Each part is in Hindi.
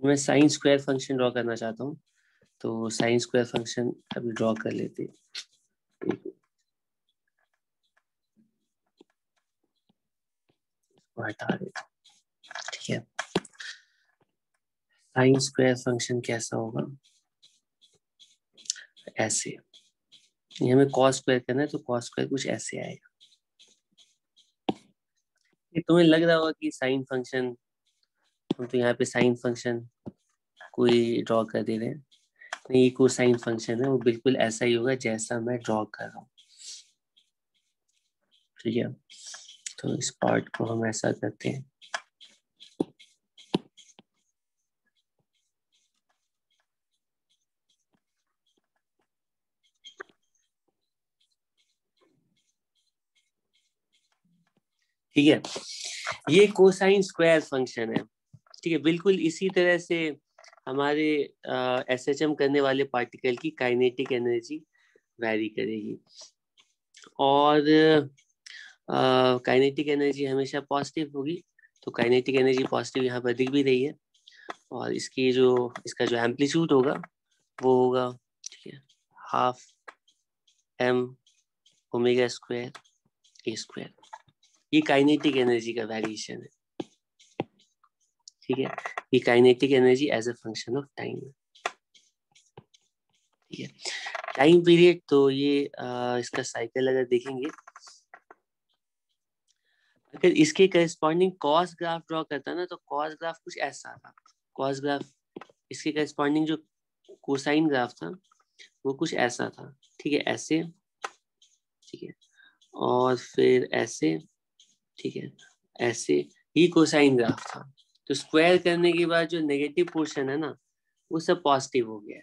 मैं साइन स्क्वायर फंक्शन ड्रॉ करना चाहता हूँ, तो साइन स्क्वायर फंक्शन अभी ड्रॉ कर लेते हैं। हटा देते, ठीक है। साइन स्क्वायर फंक्शन कैसा होगा, ऐसे। ये हमें कॉस स्क्वायर करना है, तो कॉस स्क्वायर कुछ ऐसे आएगा। ये तुम्हें लग रहा होगा कि साइन फंक्शन, हम तो यहाँ पे साइन फंक्शन कोई ड्रॉ कर दे रहे हैं, नहीं, कोसाइन फंक्शन है, वो बिल्कुल ऐसा ही होगा जैसा मैं ड्रॉ कर रहा हूँ, ठीक है। तो इस पार्ट को हम ऐसा करते हैं, ठीक है। ये कोसाइन स्क्वायर फंक्शन है, ठीक है। बिल्कुल इसी तरह से हमारे एसएचएम करने वाले पार्टिकल की काइनेटिक एनर्जी वैरी करेगी, और काइनेटिक एनर्जी हमेशा पॉजिटिव होगी। तो काइनेटिक एनर्जी पॉजिटिव यहाँ पर दिख भी रही है, और इसका जो एम्पलीट्यूड होगा वो होगा, ठीक है, half m omega square A square. ये काइनेटिक एनर्जी का वेरिएशन है, ठीक है। ये kinetic energy as a function of time है, ठीक है। टाइम पीरियड, तो ये इसका साइकिल अगर देखेंगे, अगर इसके करस्पॉन्डिंग कॉस ग्राफ ड्रॉ करता ना, तो कॉस ग्राफ कुछ ऐसा था। कॉस ग्राफ, इसके करस्पॉन्डिंग जो कोसाइन ग्राफ था वो कुछ ऐसा था, ठीक है, ऐसे, ठीक है, और फिर ऐसे, ठीक है, ऐसे। ही कोसाइन ग्राफ था। तो स्क्वायर करने के बाद जो नेगेटिव पोर्शन है ना, वो सब पॉजिटिव हो गया।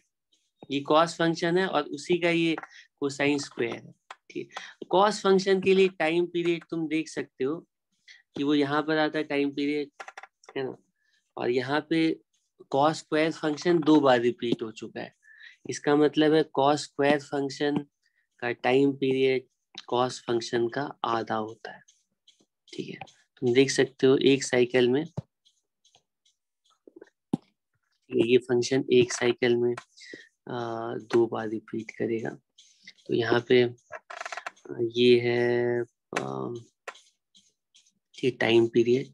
ये कॉस फंक्शन है और उसी का ये कोसाइन स्क्वायर है, ठीक है। कॉस फंक्शन के लिए टाइम पीरियड तुम देख सकते हो कि वो यहाँ पर आता है टाइम पीरियड, है ना, और यहाँ पे कॉस स्क्वायर फंक्शन 2 बार रिपीट हो चुका है। इसका मतलब है कॉस स्क्वायर फंक्शन का टाइम पीरियड कॉस फंक्शन का आधा होता है, ठीक है। तुम देख सकते हो एक साइकिल में, ये फंक्शन एक साइकिल में 2 बार रिपीट करेगा। तो यहाँ पे ये है टाइम पीरियड,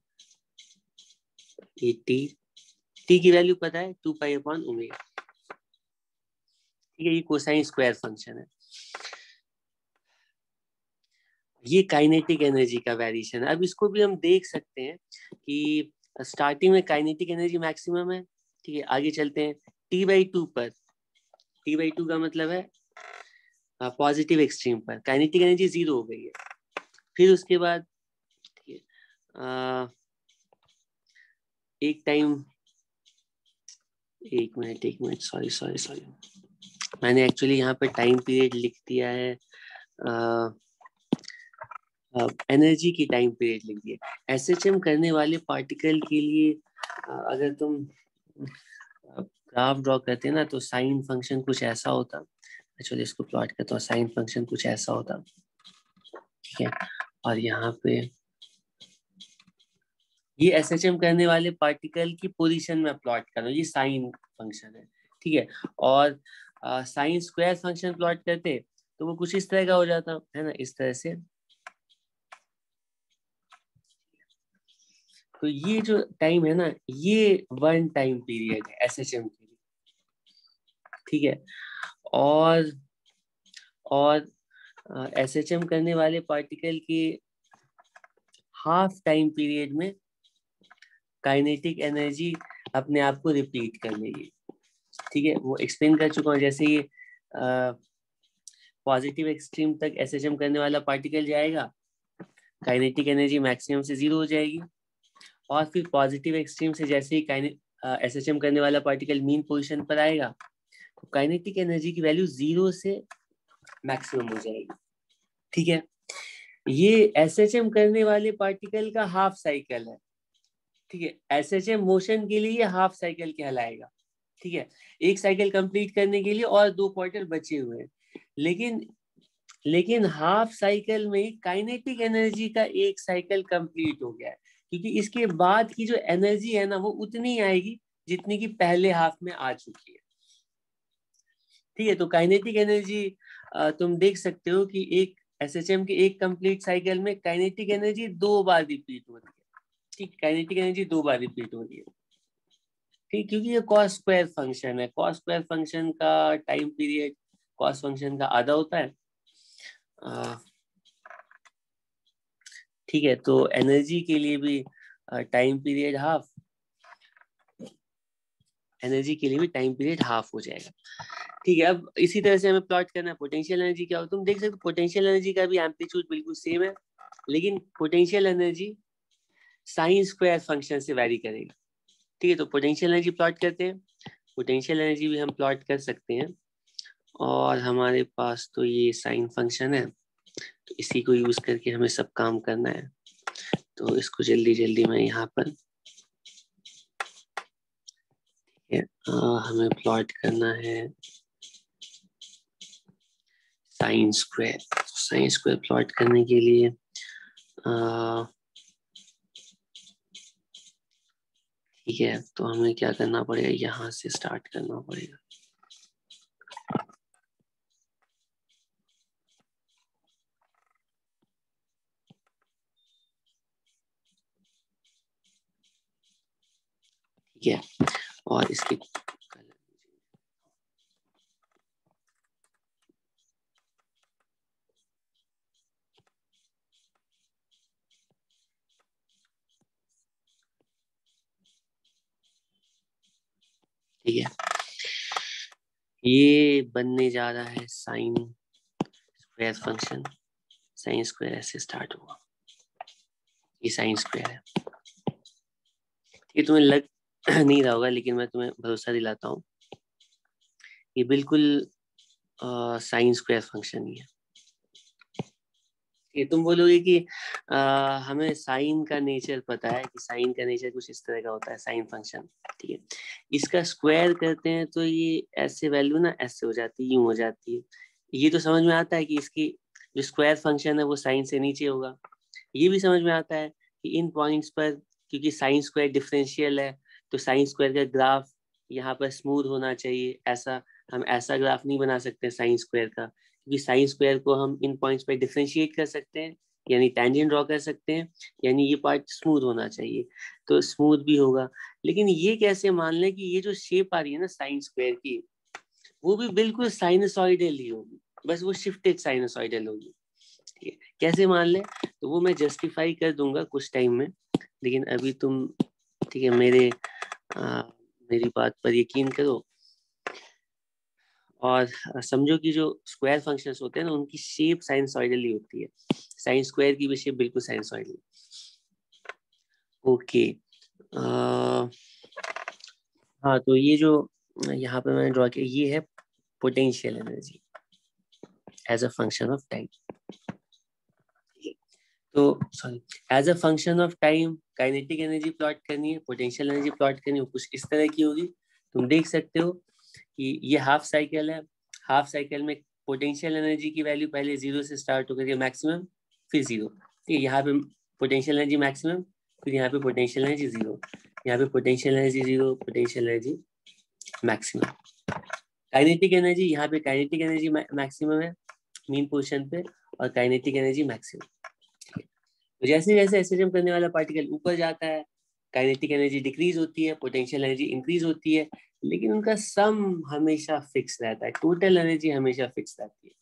ये टी की वैल्यू पता है 2π/ω, ठीक है। ये कोसाइन स्क्वायर फंक्शन है। ये काइनेटिक एनर्जी का वेरिएशन है। अब इसको भी हम देख सकते हैं कि स्टार्टिंग में काइनेटिक एनर्जी मैक्सिमम है, ठीक है। आगे चलते हैं T/2 पर, T/2 का मतलब है पॉजिटिव एक्सट्रीम पर काइनेटिक एनर्जी 0 हो गई है। फिर उसके बाद, ठीक है, एक टाइम, एक मिनट, सॉरी, मैंने एक्चुअली यहाँ पे टाइम पीरियड लिख दिया है, एनर्जी की टाइम पीरियड लिख दिया। एसएचएम करने वाले पार्टिकल के लिए अगर तुम ग्राफ ड्रॉ करते हैं ना, तो साइन फंक्शन कुछ ऐसा होता। एक्चुअली इसको प्लॉट करता हूँ, साइन फंक्शन कुछ ऐसा होता, ठीक है। और यहाँ पे ये एसएचएम करने वाले पार्टिकल की पोजीशन में प्लॉट कर रहा हूँ, ये साइन फंक्शन है, ठीक है। और साइन स्क्वायर फंक्शन प्लॉट करते तो वो कुछ इस तरह का हो जाता है ना, इस तरह से। तो ये जो टाइम है ना, ये 1 टाइम पीरियड है एसएचएम के लिए, ठीक है। और एसएचएम करने वाले पार्टिकल की हाफ टाइम पीरियड में काइनेटिक एनर्जी अपने आप को रिपीट कर लेगी, ठीक है। वो एक्सप्लेन कर चुका हूँ। जैसे ये पॉजिटिव एक्सट्रीम तक एसएचएम करने वाला पार्टिकल जाएगा, काइनेटिक एनर्जी मैक्सिमम से 0 हो जाएगी, और फिर पॉजिटिव एक्सट्रीम से जैसे ही एसएचएम करने वाला पार्टिकल मीन पोजीशन पर आएगा, तो काइनेटिक एनर्जी की वैल्यू 0 से मैक्सिमम हो जाएगी, ठीक है। ये एसएचएम करने वाले पार्टिकल का हाफ साइकिल है, ठीक है। एसएचएम मोशन के लिए हाफ साइकिल कहलाएगा, ठीक है। एक साइकिल कंप्लीट करने के लिए और 2 क्वार्टर बचे हुए हैं, लेकिन हाफ साइकिल में काइनेटिक एनर्जी का एक साइकिल कंप्लीट हो गया है, क्योंकि इसके बाद की जो एनर्जी है ना, वो उतनी आएगी जितनी की पहले हाफ में आ चुकी है। ठीक है, तो काइनेटिक एनर्जी तुम देख सकते हो कि एक एसएचएम के एक कंप्लीट साइकिल में काइनेटिक एनर्जी 2 बार रिपीट हो रही है। ठीक, काइनेटिक एनर्जी 2 बार रिपीट हो रही है। ठीक, क्योंकि ये कॉस स्क्वायर फंक्शन है। कॉस स्क्वायर फंक्शन का टाइम पीरियड कॉस फंक्शन का आधा होता है। ठीक है, तो एनर्जी के लिए भी टाइम पीरियड हाफ, एनर्जी के लिए भी टाइम पीरियड हाफ हो जाएगा। ठीक है, अब इसी तरह से हमें प्लॉट करना है पोटेंशियल एनर्जी क्या हो। तुम देख सकते हो पोटेंशियल एनर्जी का भी एम्पलीट्यूड बिल्कुल सेम है, लेकिन potential energy sine square function से वैरी करेगा। ठीक है, तो पोटेंशियल एनर्जी प्लॉट करते हैं। पोटेंशियल एनर्जी भी हम प्लॉट कर सकते हैं, और हमारे पास तो ये साइन फंक्शन है, तो इसी को यूज करके हमें सब काम करना है। तो इसको जल्दी जल्दी मैं यहाँ पर हमें प्लॉट करना है sine square. Sine square plot करने के लिए ठीक है, तो हमें क्या करना पड़ेगा, यहाँ से स्टार्ट करना पड़ेगा। ठीक है, और इसके ठीक है, ये बनने जा रहा है sine square function. Sine square ऐसे स्टार्ट होगा, ये साइन स्क्वायर है। ये तुम्हें लग नहीं रहा होगा, लेकिन मैं तुम्हें भरोसा दिलाता हूँ, ये बिल्कुल साइन स्क्वायर फंक्शन ही है। ये तुम बोलोगे कि हमें साइन का नेचर पता है कि साइन का नेचर कुछ इस तरह का होता है, साइन फंक्शन। ठीक है, इसका स्क्वायर करते हैं तो ये ऐसे वैल्यू ना ऐसे हो जाती है, यूं हो जाती है। ये तो समझ में आता है कि इसकी जो स्क्वायर फंक्शन है वो साइन से नीचे होगा। ये भी समझ में आता है कि इन पॉइंट्स पर, क्योंकि साइन स्क्वायर डिफरेंशियल है, तो साइन स्क्वायर का ग्राफ यहाँ पर स्मूथ होना चाहिए। ऐसा हम ऐसा ग्राफ नहीं बना सकते साइन स्क्वायर का, क्योंकि साइन स्क्वायर को हम इन पॉइंट्स पर डिफरेंशिएट कर सकते हैं, यानी टेंजेंट ड्रॉ कर सकते हैं, यानी ये पार्ट स्मूथ होना चाहिए, तो स्मूथ भी होगा। लेकिन ये कैसे मान लें कि ये जो शेप आ रही है ना साइन स्क्वायर की, वो भी बिल्कुल साइनसॉइडल ही होगी, बस वो शिफ्टेड साइनसॉइडल होगी। ठीक है, कैसे मान लें, तो वो मैं जस्टिफाई कर दूंगा कुछ टाइम में, लेकिन अभी तुम ठीक है मेरी बात पर यकीन करो, और समझो कि जो स्क्वायर फंक्शंस होते हैं ना, उनकी शेप साइनसॉइडल ही होती है। साइन स्क्वायर की भी शेप बिल्कुल साइनसॉइडल। ओके, हाँ, तो ये जो यहाँ पे मैंने ड्रॉ किया, ये है potential energy as a function of time. तो sorry, as a function of time kinetic energy plot करनी है, पोटेंशियल एनर्जी प्लॉट करनी है, कुछ इस तरह की होगी। तुम देख सकते हो कि ये हाफ साइकिल है। हाफ साइकिल में पोटेंशियल एनर्जी की वैल्यू पहले 0 से स्टार्ट होकर के मैक्सिमम, फिर 0। ठीक है, यहाँ पे पोटेंशियल एनर्जी मैक्सिमम, फिर यहाँ पे पोटेंशियल एनर्जी 0, यहाँ पे potential energy 0, potential energy maximum. Kinetic energy, यहाँ पे काइनेटिक एनर्जी मैक्सिमम है मीन पोजीशन पे, और काइनेटिक एनर्जी मैक्सिमम। तो जैसे जैसे एसएचएम करने वाला पार्टिकल ऊपर जाता है, काइनेटिक एनर्जी डिक्रीज होती है, पोटेंशियल एनर्जी इंक्रीज होती है, लेकिन उनका सम हमेशा फिक्स रहता है, टोटल एनर्जी हमेशा फिक्स रहती है।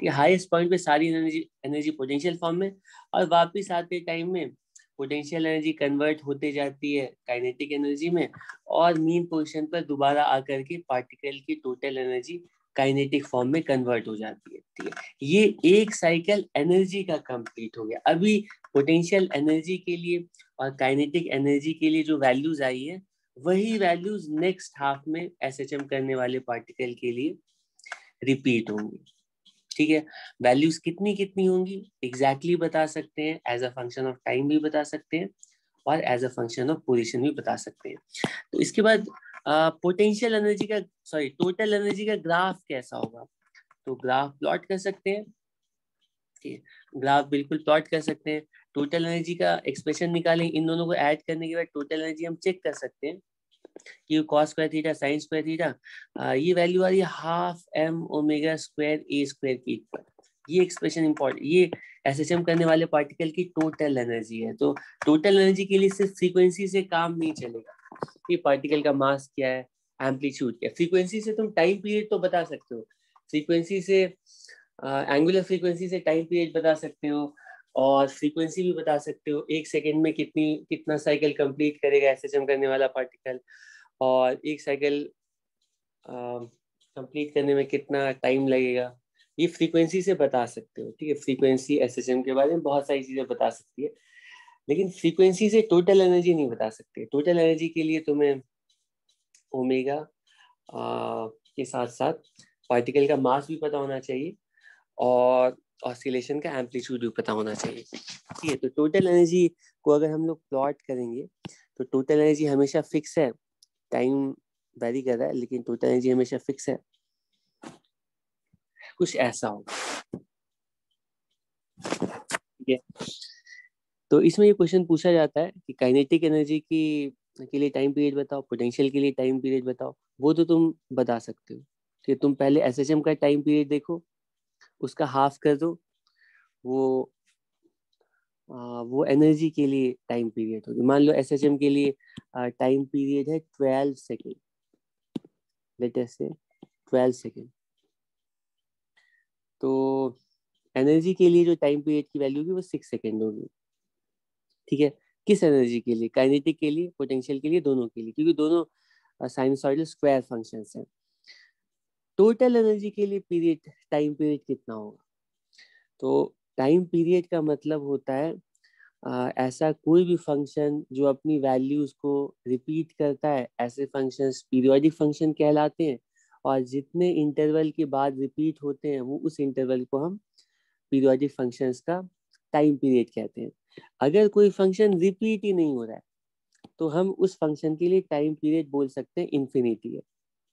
ये हाईएस्ट पॉइंट पे सारी एनर्जी एनर्जी पोटेंशियल फॉर्म में, और वापस आते टाइम में पोटेंशियल एनर्जी कन्वर्ट होते जाती है काइनेटिक एनर्जी में, और मीन पोजीशन पर दोबारा आकर के पार्टिकल की टोटल एनर्जी काइनेटिक फॉर्म में कन्वर्ट हो जाती है। ठीक है, ये एक साइकिल एनर्जी का कंप्लीट हो गया। अभी पोटेंशियल एनर्जी के लिए और काइनेटिक एनर्जी के लिए जो वैल्यूज आई है, वही वैल्यूज नेक्स्ट हाफ में एसएचएम करने वाले पार्टिकल के लिए रिपीट होंगी। ठीक है, वैल्यूज कितनी कितनी होंगी एग्जैक्टली बता सकते हैं, as a function of time भी बता सकते हैं, और as a function of position भी बता सकते हैं। तो इसके बाद पोटेंशियल एनर्जी का सॉरी टोटल एनर्जी का ग्राफ कैसा होगा, तो ग्राफ प्लॉट कर सकते हैं। ग्राफ बिल्कुल प्लॉट कर सकते हैं। टोटल एनर्जी का एक्सप्रेशन निकालें, इन दोनों को ऐड करने के बाद टोटल एनर्जी हम चेक कर सकते हैं। ये cos square theta sin square theta, ये वैल्यू आ रही है half m omega square a square के इक्वल। ये एक्सप्रेशन इंपॉर्टेंट, ये एसएचएम करने वाले पार्टिकल की टोटल एनर्जी है। तो टोटल एनर्जी के लिए सिर्फ फ्रीक्वेंसी से काम नहीं चलेगा, ये पार्टिकल का मास क्या है, एम्पलीट्यूड क्या है। फ्रीक्वेंसी से तुम टाइम पीरियड तो बता सकते हो, फ्रीक्वेंसी से एंगुलर फ्रीक्वेंसी से टाइम पीरियड बता सकते हो, और फ्रीक्वेंसी भी बता सकते हो एक सेकेंड में कितना साइकिल कंप्लीट करेगा एसएचएम करने वाला पार्टिकल, और एक साइकिल कंप्लीट करने में कितना टाइम लगेगा, ये फ्रीक्वेंसी से बता सकते हो। ठीक है, फ्रीक्वेंसी एसएचएम के बारे में बहुत सारी चीजें बता सकती है, लेकिन फ्रीक्वेंसी से टोटल एनर्जी नहीं बता सकते। टोटल एनर्जी के लिए तुम्हें ओमेगा के साथ साथ पार्टिकल का मास भी पता होना चाहिए, और ऑसिलेशन का एम्पलीट्यूड भी पता होना चाहिए। ठीक है, तो टोटल एनर्जी को अगर हम लोग प्लॉट करेंगे तो टोटल एनर्जी हमेशा फिक्स है, टाइम वेरी कर रहा है लेकिन टोटल एनर्जी हमेशा फिक्स है, कुछ ऐसा हो। ठीक है, तो इसमें ये क्वेश्चन पूछा जाता है कि काइनेटिक एनर्जी की के लिए टाइम पीरियड बताओ, पोटेंशियल के लिए टाइम पीरियड बताओ। वो तो तुम बता सकते हो। ठीक है, तुम पहले एसएचएम का टाइम पीरियड देखो, उसका हाफ कर दो, वो वो एनर्जी के लिए टाइम पीरियड होगी। मान लो एसएचएम के लिए टाइम पीरियड है 12 सेकेंड, लेट अस से 12 सेकेंड, तो एनर्जी के लिए जो टाइम पीरियड की वैल्यू होगी वो 6 सेकेंड होगी। ठीक है, किस एनर्जी के लिए, काइनेटिक के लिए, पोटेंशियल के लिए, दोनों के लिए, क्योंकि दोनों साइनसॉइडल स्क्वायर फंक्शंस हैं। टोटल एनर्जी के लिए पीरियड, टाइम पीरियड कितना होगा? तो टाइम पीरियड का मतलब होता है ऐसा कोई भी फंक्शन जो अपनी वैल्यूज को रिपीट करता है, ऐसे फंक्शंस पीरियोडिक फंक्शन कहलाते हैं, और जितने इंटरवल के बाद रिपीट होते हैं वो उस इंटरवल को हम पीरियोडिक फंक्शंस का टाइम पीरियड कहते हैं। अगर कोई फंक्शन रिपीट ही नहीं हो रहा है तो हम उस फंक्शन के लिए टाइम पीरियड बोल सकते हैं इन्फिनिटी है।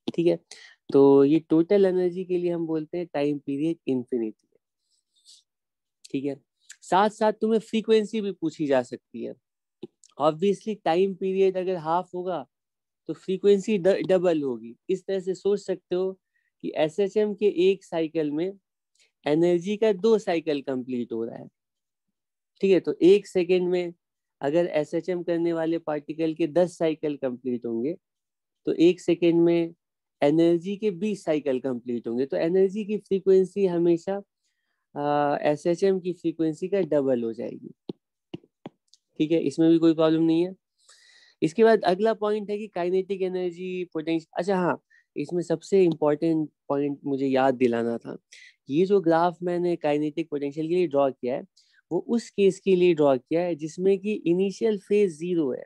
ठीक है, तो ये टोटल एनर्जी के लिए हम बोलते हैं टाइम पीरियड इन्फिनिटी है। ठीक है, साथ साथ तुम्हें फ्रीक्वेंसी भी पूछी जा सकती है। ऑब्वियसली टाइम पीरियड अगर हाफ होगा तो फ्रीक्वेंसी डबल होगी। इस तरह से सोच सकते हो कि एसएचएम के एक साइकिल में एनर्जी का 2 साइकिल कंप्लीट हो रहा है। ठीक है, तो एक सेकेंड में अगर एसएचएम करने वाले पार्टिकल के 10 साइकिल कंप्लीट होंगे तो एक सेकेंड में एनर्जी के 20 साइकिल कंप्लीट होंगे। तो एनर्जी की फ्रीक्वेंसी हमेशा एसएचएम की फ्रीक्वेंसी का डबल हो जाएगी। ठीक है, इसमें भी कोई प्रॉब्लम नहीं है। इसके बाद अगला पॉइंट है कि काइनेटिक एनर्जी, पोटेंशियल। अच्छा हाँ, इसमें सबसे इम्पोर्टेंट पॉइंट मुझे याद दिलाना था। ये जो ग्राफ मैंने काइनेटिक पोटेंशियल के लिए ड्रॉ किया है वो उस केस के लिए ड्रॉ किया है जिसमें कि इनिशियल फेज 0 है।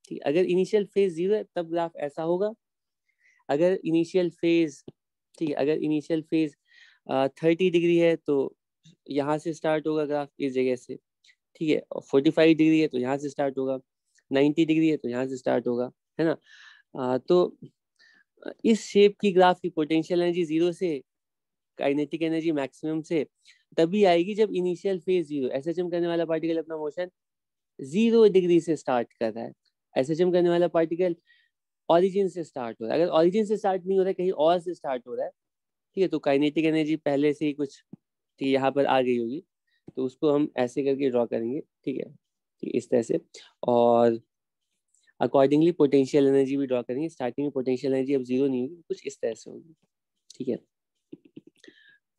ठीक, अगर इनिशियल फेज 0 है तब ग्राफ ऐसा होगा। अगर इनिशियल फेज, ठीक है, अगर इनिशियल फेज 30 डिग्री है तो यहाँ से स्टार्ट होगा ग्राफ, इस जगह से। ठीक है, और 45 डिग्री है तो यहाँ से स्टार्ट होगा, 90 डिग्री है तो यहाँ से स्टार्ट होगा, है ना। तो इस शेप की ग्राफ की पोटेंशियल एनर्जी 0 से काइनेटिक एनर्जी मैक्सिमम से तभी आएगी जब इनिशियल फेज 0, एसएचएम करने वाला पार्टिकल अपना मोशन 0 डिग्री से स्टार्ट कर रहा है। एसएचएम करने वाला पार्टिकल ओरिजिन से स्टार्ट हो रहा है। अगर ओरिजिन से स्टार्ट नहीं हो रहा है, कहीं और से स्टार्ट हो रहा है, ठीक है, तो काइनेटिक एनर्जी पहले से ही कुछ, ठीक है, यहाँ पर आ गई होगी। तो उसको हम ऐसे करके ड्रॉ करेंगे। ठीक है, ठीक, इस तरह से। और अकॉर्डिंगली पोटेंशियल एनर्जी भी ड्रॉ करेंगे। स्टार्टिंग में पोटेंशियल एनर्जी अब 0 नहीं होगी, कुछ इस तरह से होगी। ठीक है,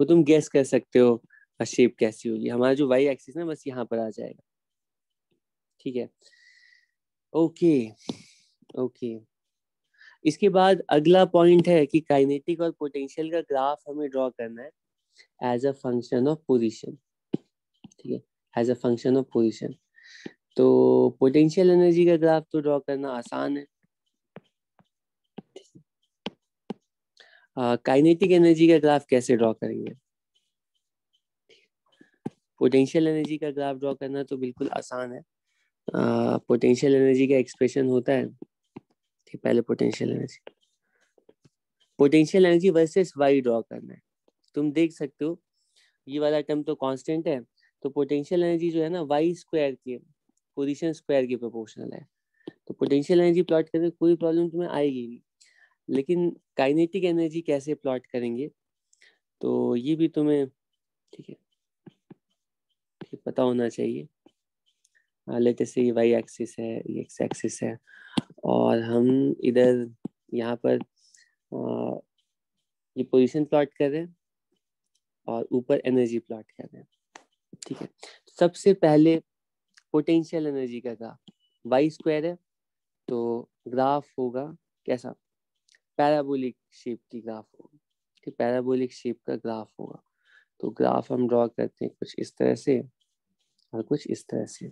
तो तुम गेस कर सकते हो शेप कैसी होगी। हमारा जो वाई एक्सिस ना बस यहाँ पर आ जाएगा। ठीक है, ओके ओके। इसके बाद अगला पॉइंट है कि काइनेटिक और पोटेंशियल का ग्राफ हमें ड्रॉ करना है as a function of position. ठीक है, as a function of position. तो पोटेंशियल एनर्जी का ग्राफ तो ड्रॉ करना आसान है। काइनेटिक एनर्जी का ग्राफ कैसे ड्रॉ करेंगे? पोटेंशियल एनर्जी का ग्राफ ड्रॉ करना तो बिल्कुल आसान है। पोटेंशियल एनर्जी का एक्सप्रेशन होता है, ठीक, पहले potential energy versus Y draw करना है। तुम देख सकते हो ये वाला टर्म तो कांस्टेंट है, तो पोटेंशियल एनर्जी जो है ना वाई स्क्वायर के पोजीशन स्क्वायर के प्रोपोर्शनल है। तो पोटेंशियल एनर्जी प्लॉट करने में कोई प्रॉब्लम तुम्हें आएगी नहीं, लेकिन काइनेटिक एनर्जी कैसे प्लॉट करेंगे तो ये भी तुम्हें ठीक है पता होना चाहिए। लेटेस्ट से ये वाई एक्सिस है, ये एक्स एक्सिस है, और हम इधर यहाँ पर ये पोजीशन प्लॉट कर रहे हैं और ऊपर एनर्जी प्लॉट कर रहे हैं। ठीक है, सबसे पहले पोटेंशियल एनर्जी का ग्राफ वाई स्क्वायर है, तो ग्राफ होगा कैसा, पैराबोलिक शेप की ग्राफ होगा। ठीक, पैराबोलिक शेप का ग्राफ होगा। तो ग्राफ हम ड्रॉ करते हैं कुछ इस तरह से और कुछ इस तरह से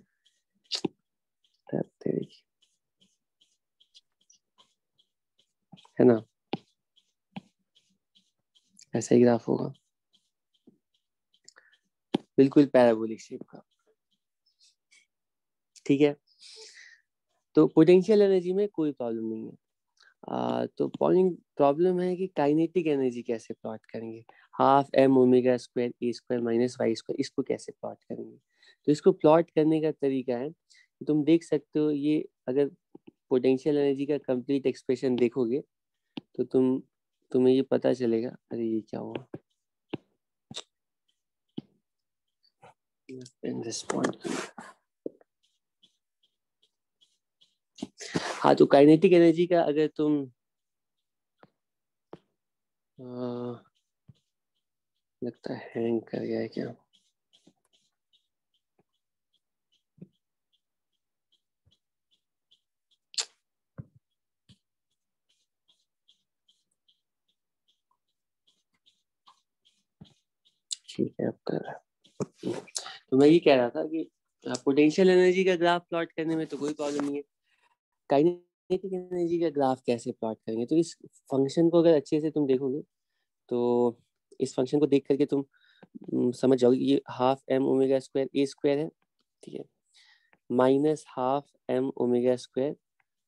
करते हैं, है ना, ऐसा ही ग्राफ होगा, बिल्कुल पैराबोलिक शेप का। ठीक है, तो पोटेंशियल एनर्जी में कोई प्रॉब्लम नहीं है। तो पॉइंट प्रॉब्लम है कि काइनेटिक एनर्जी कैसे प्लॉट करेंगे, half M omega square A square minus Y square, इसको कैसे प्लॉट करेंगे। तो इसको प्लॉट करने का तरीका है, तुम देख सकते हो, ये अगर पोटेंशियल एनर्जी का कंप्लीट एक्सप्रेशन देखोगे तो तुम्हें ये पता चलेगा। अरे ये क्या हुआ, हाँ, तो काइनेटिक एनर्जी का अगर तुम लगता है हैंग कर गया है क्या, ठीक है अब कर रहा है। तो मैं ये कह रहा था कि पोटेंशियल एनर्जी का ग्राफ प्लॉट करने में तो कोई प्रॉब्लम नहीं है, काइनेटिक एनर्जी का ग्राफ कैसे प्लॉट करेंगे। तो इस फंक्शन को अगर अच्छे से तुम देखोगे तो इस फंक्शन को देख करके तुम समझ जाओगे, ये half M omega square A square है, ठीक है, minus half M omega square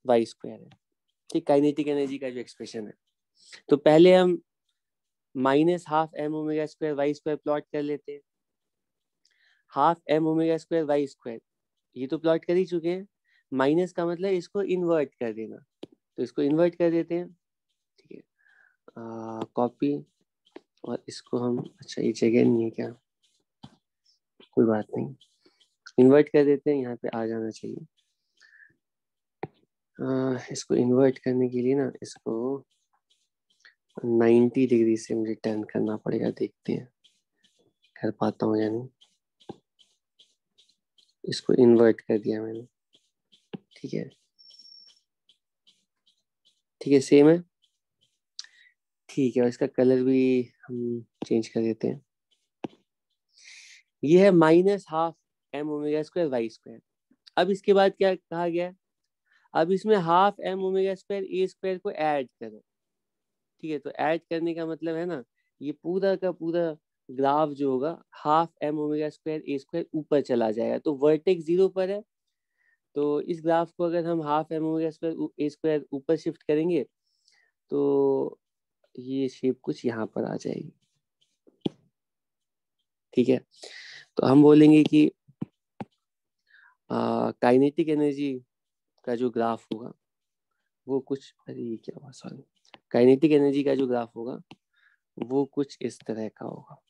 Y square है। ठीक, काइनेटिक एनर्जी का जो एक्सप्रेशन है, तो पहले हम minus half M omega square Y square plot कर लेते हैं। Half M omega square Y square ये तो प्लॉट कर ही चुके हैं, माइनस का मतलब इसको इन्वर्ट कर देना, तो इसको इन्वर्ट कर देते हैं। ठीक है, कॉपी, और इसको हम, अच्छा ये जगह नहीं है क्या, कोई बात नहीं, इन्वर्ट कर देते हैं, यहाँ पे आ जाना चाहिए। इसको इन्वर्ट करने के लिए ना इसको 90 डिग्री से मुझे टर्न करना पड़ेगा, देखते हैं कर पाता हूँ या नहीं। इसको इन्वर्ट कर दिया मैंने, ठीक है, ठीक है, सेम है, ठीक है, और इसका कलर भी हम चेंज कर देते हैं। ये है minus half M omega square Y square. अब इसके बाद क्या कहा गया है, अब इसमें half M omega square A square को ऐड करो। ठीक है, तो ऐड करने का मतलब है ना, ये पूरा का पूरा ग्राफ जो होगा half M omega square A square ऊपर चला जाएगा, तो वर्टेक्स 0 पर है, तो इस ग्राफ को अगर हम half M omega square A square ऊपर शिफ्ट करेंगे तो ये शेप कुछ यहाँ पर आ जाएगी। ठीक है, तो हम बोलेंगे कि काइनेटिक एनर्जी का जो ग्राफ होगा वो कुछ, अरे ये क्या हुआ, सॉरी, काइनेटिक एनर्जी का जो ग्राफ होगा वो कुछ इस तरह का होगा।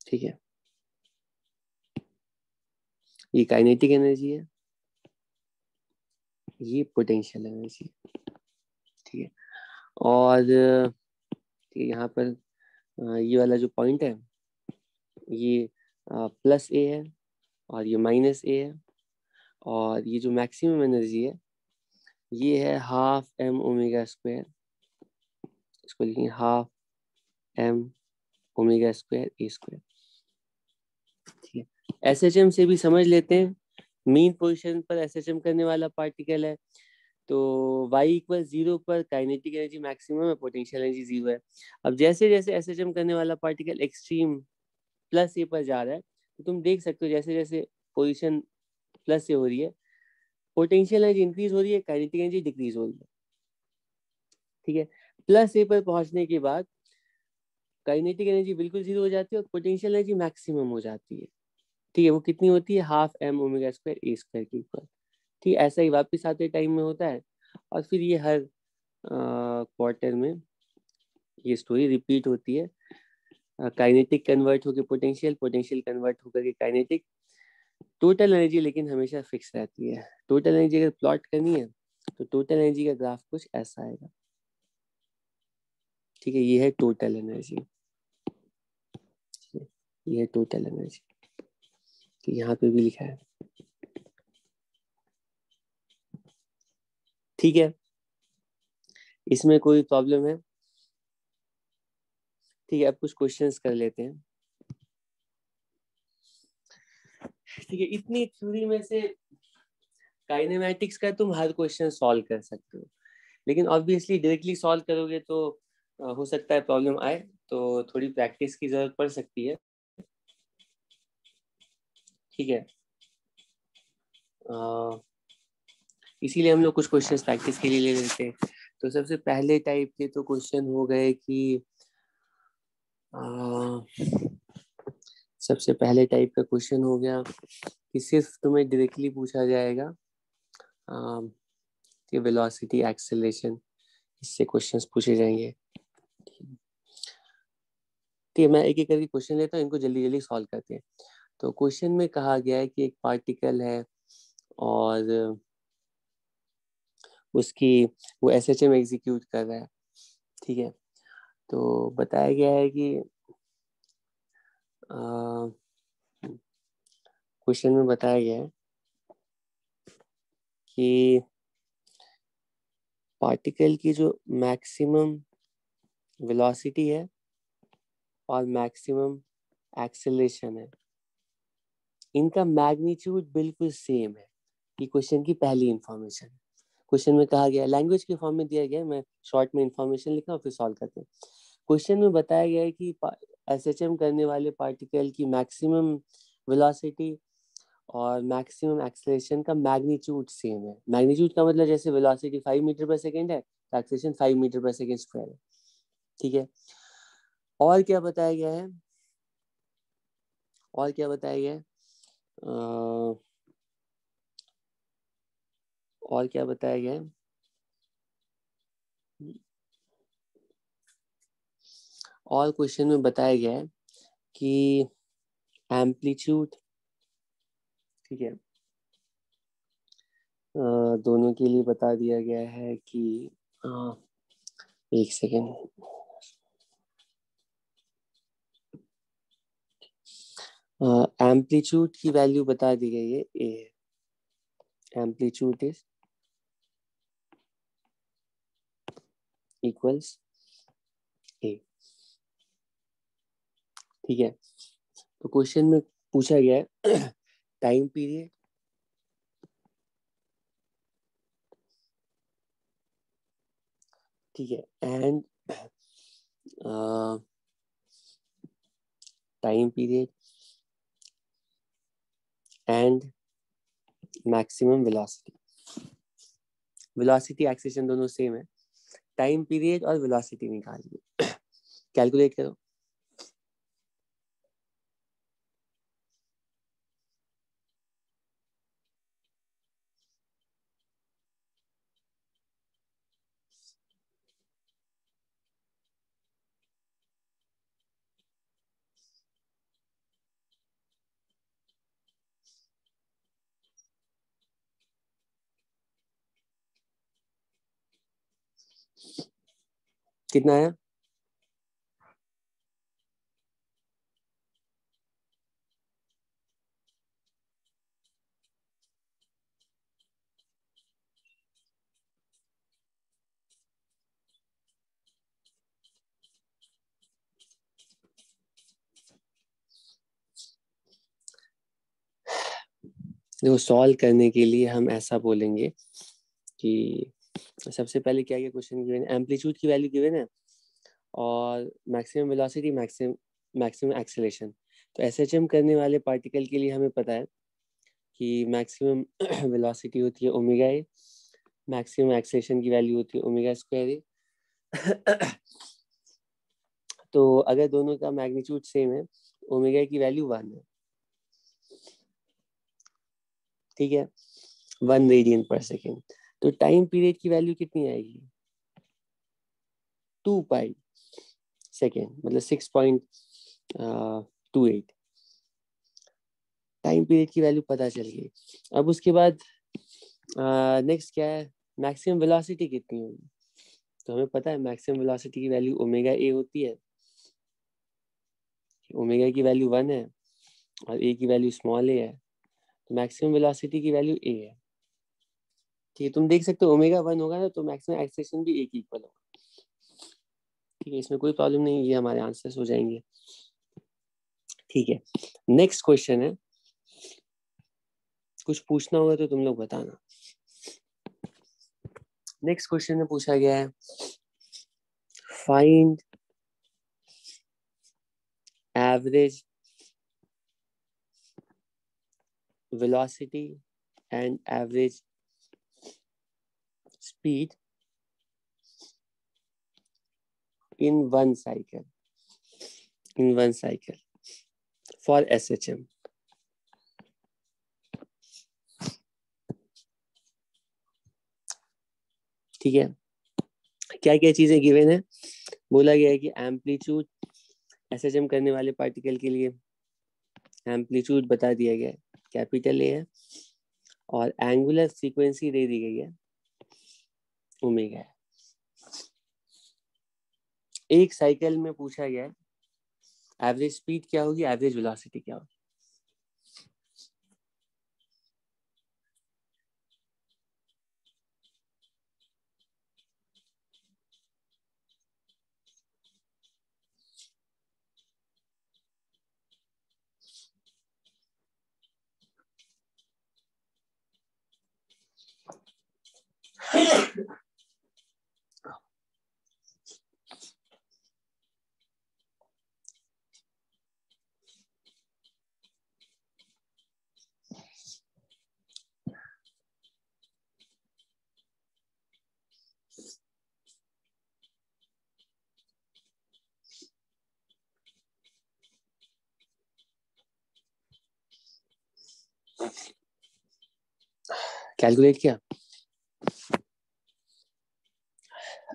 ठीक है, ये काइनेटिक एनर्जी है, ये पोटेंशियल एनर्जी। ठीक है, और ठीक है, यहाँ पर ये वाला जो पॉइंट है ये प्लस ए है और ये माइनस ए है, और ये जो मैक्सिमम एनर्जी है ये है हाफ एम ओमेगा स्क्वायर, इसको लिखेंगे half M omega square A square. ठीक है, एसएचएम से भी समझ लेते हैं, मीन पोजीशन पर एसएचएम करने वाला पार्टिकल है, तो y इक्वल 0 पर काइनेटिक एनर्जी मैक्सिमम है, पोटेंशियल एनर्जी 0 है। अब जैसे जैसे एसएचएम करने वाला पार्टिकल एक्सट्रीम प्लस ए पर जा रहा है, तो तुम देख सकते हो जैसे जैसे पोजीशन प्लस से हो रही है, पोटेंशियल एनर्जी इंक्रीज हो रही है, काइनेटिक एनर्जी डिक्रीज हो रही है। ठीक है, प्लस ए पर पहुंचने के बाद काइनेटिक एनर्जी बिल्कुल 0 हो जाती है और पोटेंशियल एनर्जी मैक्सिमम हो जाती है। ठीक है, वो कितनी होती है, half m omega square A square की इक्वल। ठीक है, ऐसा ही वापस आते टाइम में होता है, और फिर ये हर क्वार्टर में ये स्टोरी रिपीट होती है। काइनेटिक कन्वर्ट होकर पोटेंशियल, पोटेंशियल कन्वर्ट होकर के काइनेटिक। टोटल एनर्जी लेकिन हमेशा फिक्स रहती है। टोटल एनर्जी अगर प्लॉट करनी है तो टोटल एनर्जी का ग्राफ कुछ ऐसा आएगा। ठीक है, ये है टोटल एनर्जी, ये है टोटल एनर्जी, तो यहाँ पे भी लिखा है। ठीक है, इसमें कोई प्रॉब्लम है? ठीक है, अब कुछ क्वेश्चंस कर लेते हैं। ठीक है, इतनी थ्योरी में से काइनेमैटिक्स का तुम हर क्वेश्चन सॉल्व कर सकते हो, लेकिन ऑब्वियसली डायरेक्टली सॉल्व करोगे तो हो सकता है प्रॉब्लम आए, तो थोड़ी प्रैक्टिस की जरूरत पड़ सकती है। ठीक है, इसीलिए हम लोग कुछ क्वेश्चंस प्रैक्टिस के लिए ले लेते हैं। तो सबसे पहले टाइप के तो क्वेश्चन हो गए कि सबसे पहले टाइप का क्वेश्चन हो गया कि सिर्फ तुम्हें डायरेक्टली पूछा जाएगा कि वेलोसिटी एक्सेलरेशन, इससे क्वेश्चंस पूछे जाएंगे। ठीक है, मैं एक एक करके क्वेश्चन लेता हूँ, इनको जल्दी जल्दी सॉल्व करते हैं। तो क्वेश्चन में कहा गया है कि एक पार्टिकल है और उसकी वो एसएचएम एग्जीक्यूट कर रहा है। ठीक है, तो बताया गया है कि क्वेश्चन में बताया गया है कि पार्टिकल की जो मैक्सिमम वेलोसिटी है और मैक्सिमम एक्सेलरेशन है, इनका मैग्नीट्यूड बिल्कुल सेम है। ये क्वेश्चन की पहली इंफॉर्मेशन। क्वेश्चन में कहा गया, लैंग्वेज के फॉर्म में दिया गया है, मैं शॉर्ट में इंफॉर्मेशन लिखा और फिर सॉल्व करते हैं। क्वेश्चन में बताया गया है कि एसएचएम करने वाले पार्टिकल की मैक्सिमम वेलोसिटी और मैक्सिमम एक्सेलरेशन का मैग्नीट्यूड सेम है। मैग्नीट्यूड का मतलब जैसे वेलोसिटी 5 मीटर पर सेकेंड है तो एक्सेलरेशन 5 मीटर पर सेकेंड स्क्वायर है। ठीक है, और क्या बताया गया है, और क्या बताया गया है, और क्या बताया गया है, और क्वेश्चन में बताया गया है कि एम्पलीट्यूड, ठीक है, दोनों के लिए बता दिया गया है कि एक सेकेंड, एम्पलीट्यूड की वैल्यू बता दी गई है ए, एम्पलीट्यूड इज इक्वल्स ए। ठीक है, तो क्वेश्चन में पूछा गया है टाइम पीरियड, ठीक है, and time period and maximum velocity. Velocity acceleration दोनों सेम है, टाइम पीरियड और वेलोसिटी निकालिए, कैलकुलेट करो। कितना है? देखो, सॉल्व करने के लिए हम ऐसा बोलेंगे कि सबसे पहले क्या क्या क्वेश्चन गिवन है, एम्पलीट्यूड की वैल्यू गिवन है और मैक्सिमम वेलोसिटी, मैक्सिमम एक्सेलरेशन। तो एसएचएम करने वाले पार्टिकल के लिए हमें पता है कि मैक्सिमम वेलोसिटी होती है ओमेगा ए, मैक्सिमम एक्सेलरेशन की वैल्यू होती है ओमेगा स्क्वायर ए। तो अगर दोनों का मैग्नीट्यूड सेम है, ओमेगा की वैल्यू 1 है, ठीक है, 1 रेडियन पर सेकेंड। तो टाइम पीरियड की वैल्यू कितनी आएगी? 2 पाई सेकेंड, मतलब 6.28। टाइम पीरियड की वैल्यू पता चल गई। अब उसके बाद नेक्स्ट क्या है, मैक्सिमम वेलोसिटी कितनी होगी? तो हमें पता है मैक्सिमम वेलोसिटी की वैल्यू ओमेगा ए होती है। ओमेगा की वैल्यू 1 है और ए की वैल्यू स्मॉल ए है, तो मैक्सिमम वेलोसिटी की वैल्यू ए है। ठीक है, तुम देख सकते हो ओमेगा 1 होगा ना तो मैक्सिमम एक्सेलेरेशन भी ए की इक्वल होगा। ठीक है, इसमें कोई प्रॉब्लम नहीं, ये हमारे आंसर्स हो जाएंगे। ठीक है, नेक्स्ट क्वेश्चन है, कुछ पूछना होगा तो तुम लोग बताना। नेक्स्ट क्वेश्चन में पूछा गया है, find average velocity and average speed in one cycle for SHM। ठीक है, क्या क्या चीजें गिवन है? बोला गया है कि एम्पलीट्यूड, SHM करने वाले पार्टिकल के लिए एम्पलीट्यूड बता दिया गया है, कैपिटल ए है, और एंगुलर फ्रीक्वेंसी दे दी गई है, ओमेगा है। एक साइकिल में पूछा गया है एवरेज स्पीड क्या होगी, एवरेज वेलोसिटी क्या होगी। कैलकुलेट किया?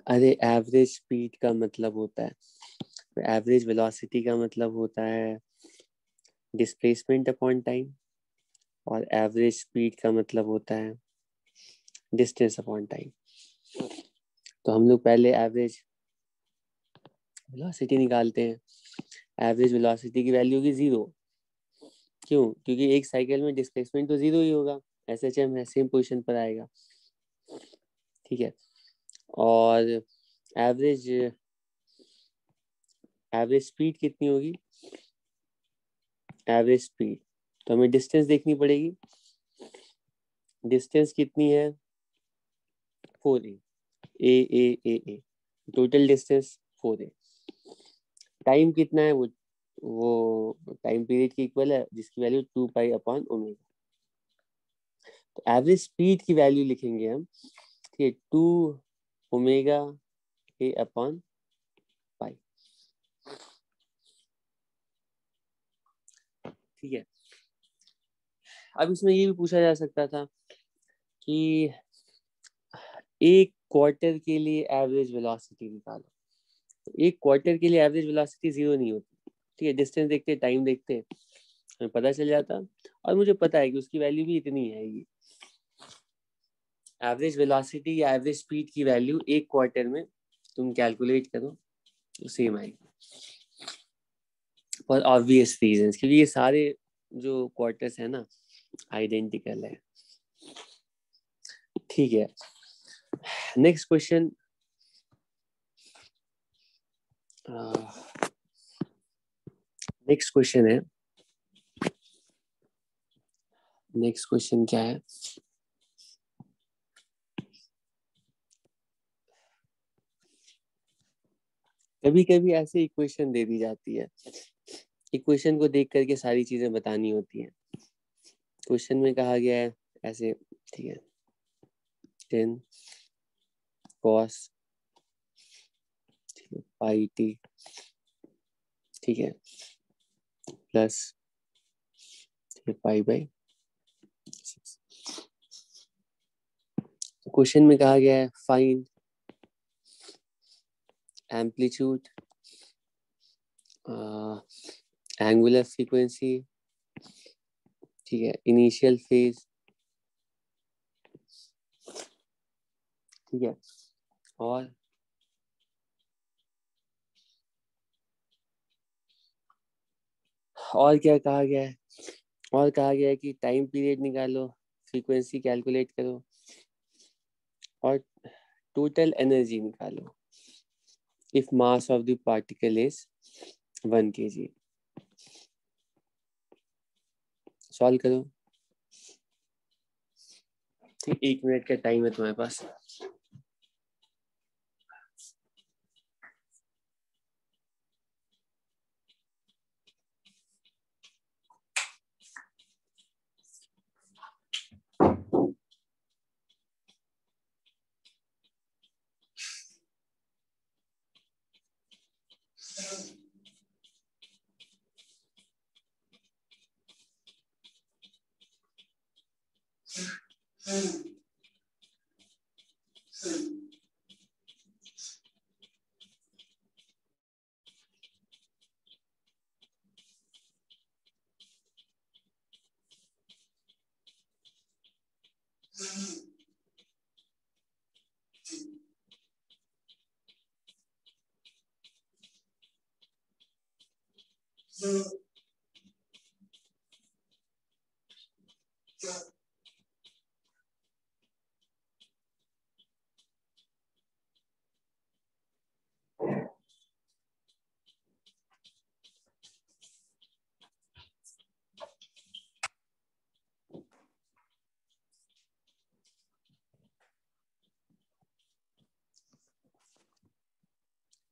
अरे एवरेज स्पीड का मतलब होता है, एवरेज वेलोसिटी का मतलब होता है डिस्प्लेसमेंट अपॉन टाइम, और एवरेज स्पीड का मतलब होता है डिस्टेंस अपॉन टाइम। तो हम लोग पहले एवरेज वेलोसिटी निकालते हैं। एवरेज वेलोसिटी की वैल्यू होगी 0। क्यों? क्योंकि एक साइकिल में डिस्प्लेसमेंट तो 0 ही होगा, SHM है, सेम पोजीशन पर आएगा। ठीक है, और एवरेज एवरेज स्पीड कितनी होगी? एवरेज स्पीड, तो हमें डिस्टेंस देखनी पड़ेगी। डिस्टेंस कितनी है? 4a, ए टोटल डिस्टेंस 4a। टाइम कितना है? वो टाइम पीरियड की इक्वल है, जिसकी वैल्यू 2 पाई अपॉन ओमेगा। तो एवरेज स्पीड की वैल्यू लिखेंगे हम, ठीक है, 2 ओमेगा a अपॉन पाई। ठीक है, अब इसमें ये भी पूछा जा सकता था कि एक क्वार्टर के लिए एवरेज वेलोसिटी निकालो। तो एक क्वार्टर के लिए एवरेज वेलोसिटी 0 नहीं होती। ठीक है, डिस्टेंस देखते, टाइम देखते, हमें पता चल जाता, और मुझे पता है कि उसकी वैल्यू भी इतनी आएगी। एवरेज वेलोसिटी या एवरेज स्पीड की वैल्यू एक क्वार्टर में तुम कैलकुलेट करो तो सेम आएगी, फॉर ऑब्वियस रीजंस, क्योंकि ये सारे जो क्वार्टर्स है ना आइडेंटिकल है। ठीक है, नेक्स्ट क्वेश्चन, नेक्स्ट क्वेश्चन है, नेक्स्ट क्वेश्चन क्या है? कभी कभी ऐसे इक्वेशन दे दी जाती है, इक्वेशन को देख करके सारी चीजें बतानी होती हैं। क्वेश्चन में कहा गया है ऐसे, ठीक है, 10 cos पाई t, ठीक है, प्लस पाई बाई 6। क्वेश्चन में कहा गया है फाइंड एम्पलीट्यूड, एंगुलर फ्रीक्वेंसी, ठीक है, इनिशियल फेज, ठीक है, और क्या कहा गया है, और कहा गया है कि टाइम पीरियड निकालो, फ्रीक्वेंसी कैलकुलेट करो और टोटल एनर्जी निकालो if mass of the particle is 1 kg। Solve करो, ठीक, 1 मिनट का टाइम है तुम्हारे पास।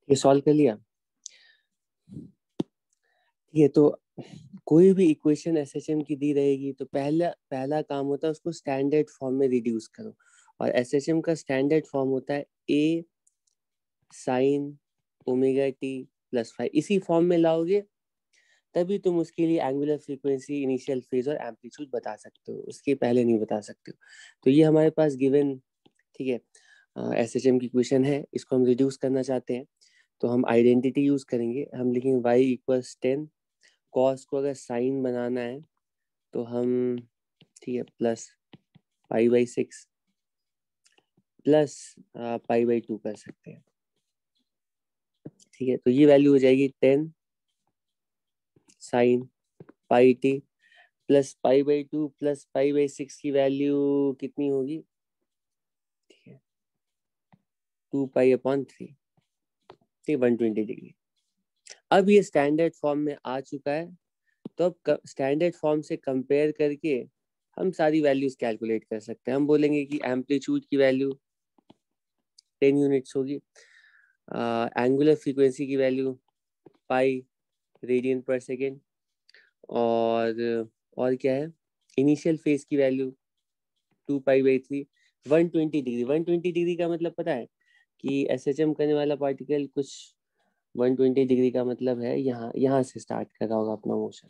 ये सॉल्व कर लिया, ठीक है। तो कोई भी इक्वेशन एसएचएम की दी रहेगी तो पहला पहला काम होता है उसको स्टैंडर्ड फॉर्म में रिड्यूस करो, और एसएचएम का स्टैंडर्ड फॉर्म होता है ए साइन ओमेगा टी प्लस 5। इसी फॉर्म में लाओगे तभी तुम उसके लिए एंगुलर फ्रीक्वेंसी, इनिशियल फेज और एम्पलीट्यूड बता सकते हो, उसके पहले नहीं बता सकते हो। तो ये हमारे पास गिवन, ठीक है, एसएचएम की क्वेश्चन है, इसको हम रिड्यूस करना चाहते हैं तो हम आइडेंटिटी यूज करेंगे, हम लिखेंगे y इक्वल्स 10, कॉस को अगर साइन बनाना है तो हम, ठीक है, प्लस π/6 प्लस π/2 कर सकते हैं, ठीक है। तो ये वैल्यू हो जाएगी 10 साइन πt प्लस π/2 प्लस π/6 की वैल्यू कितनी होगी, ठीक है, 2π/3, ठीक, 120 डिग्री। अब ये स्टैंडर्ड फॉर्म में आ चुका है, तो अब स्टैंडर्ड फॉर्म से कंपेयर करके हम सारी वैल्यूज कैलकुलेट कर सकते हैं। हम बोलेंगे कि एम्पलीट्यूड की वैल्यू 10 यूनिट्स होगी, एंगुलर फ्रीक्वेंसी की वैल्यू पाई रेडियन पर सेकेंड, और क्या है, इनिशियल फेज की वैल्यू 2π/3, 120 डिग्री। 120 डिग्री का मतलब पता है कि एसएचएम करने वाला पार्टिकल कुछ 120 डिग्री का मतलब है यहाँ यहाँ से स्टार्ट कर रहा होगा अपना मोशन,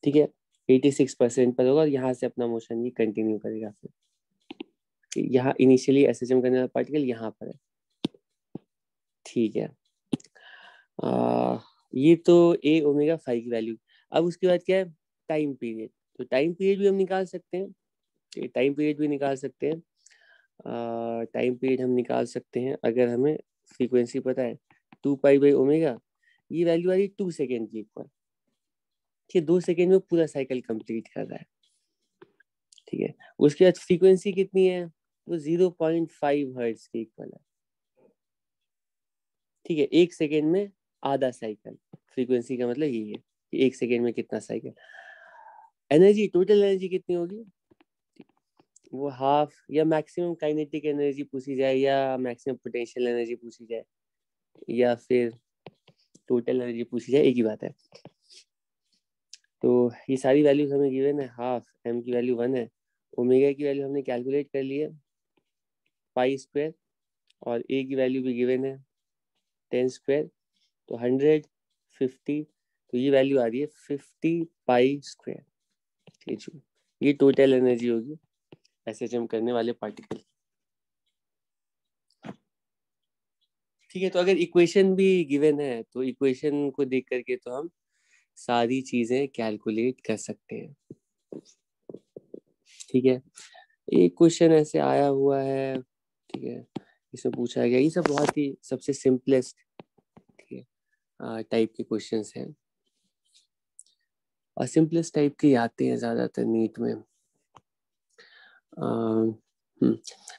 ठीक है, 86% पर होगा और यहाँ से अपना मोशन ये कंटिन्यू करेगा। फिर यहाँ इनिशियली एसएचएम करने वाला पार्टिकल यहाँ पर है, ठीक है। ये तो ए ओमेगा 5 की वैल्यू। अब उसके बाद क्या है, टाइम पीरियड। तो टाइम पीरियड भी हम निकाल सकते हैं, टाइम पीरियड भी निकाल सकते हैं। टाइम पीरियड हम निकाल सकते हैं अगर हमें फ्रीक्वेंसी पता है 2π/ω, ये वैल्यू आ रही 2 सेकेंड की इक्वल, ठीक है, 2 सेकेंड में पूरा साइकिल कंप्लीट कर रहा है, ठीक है। उसके बाद फ्रीक्वेंसी कितनी है, वो 0.5 हर्ट्ज के इक्वल है, ठीक है, 1 सेकेंड में आधा साइकिल। फ्रीक्वेंसी का मतलब यही है कि 1 सेकेंड में कितना साइकिल। एनर्जी, टोटल एनर्जी कितनी होगी, वो हाफ या मैक्सिमम काइनेटिक एनर्जी पूछी जाए या मैक्सिमम पोटेंशियल एनर्जी पूछी जाए या फिर टोटल एनर्जी पूछी जाए, एक ही बात है। तो ये सारी वैल्यूज हमें गिवन है, हाफ, एम की वैल्यू 1 है, ओमेगा की वैल्यू हमने कैलकुलेट कर ली है π², और ए की वैल्यू भी गिवन है 10², तो 150, तो ये वैल्यू आ रही है 50π², ठीक है। ये टोटल एनर्जी होगी SHM करने वाले पार्टिकल। ठीक है, तो अगर इक्वेशन भी गिवन है तो इक्वेशन को देख करके तो हम सारी चीजें कैलकुलेट कर सकते हैं। ठीक है, एक क्वेश्चन ऐसे आया हुआ है, ठीक है, इसमें पूछा गया, ये सब बहुत ही सबसे सिंपलेस्ट, ठीक है, टाइप के क्वेश्चंस हैं और सिंपलेस्ट टाइप के आते हैं ज्यादातर नीट में।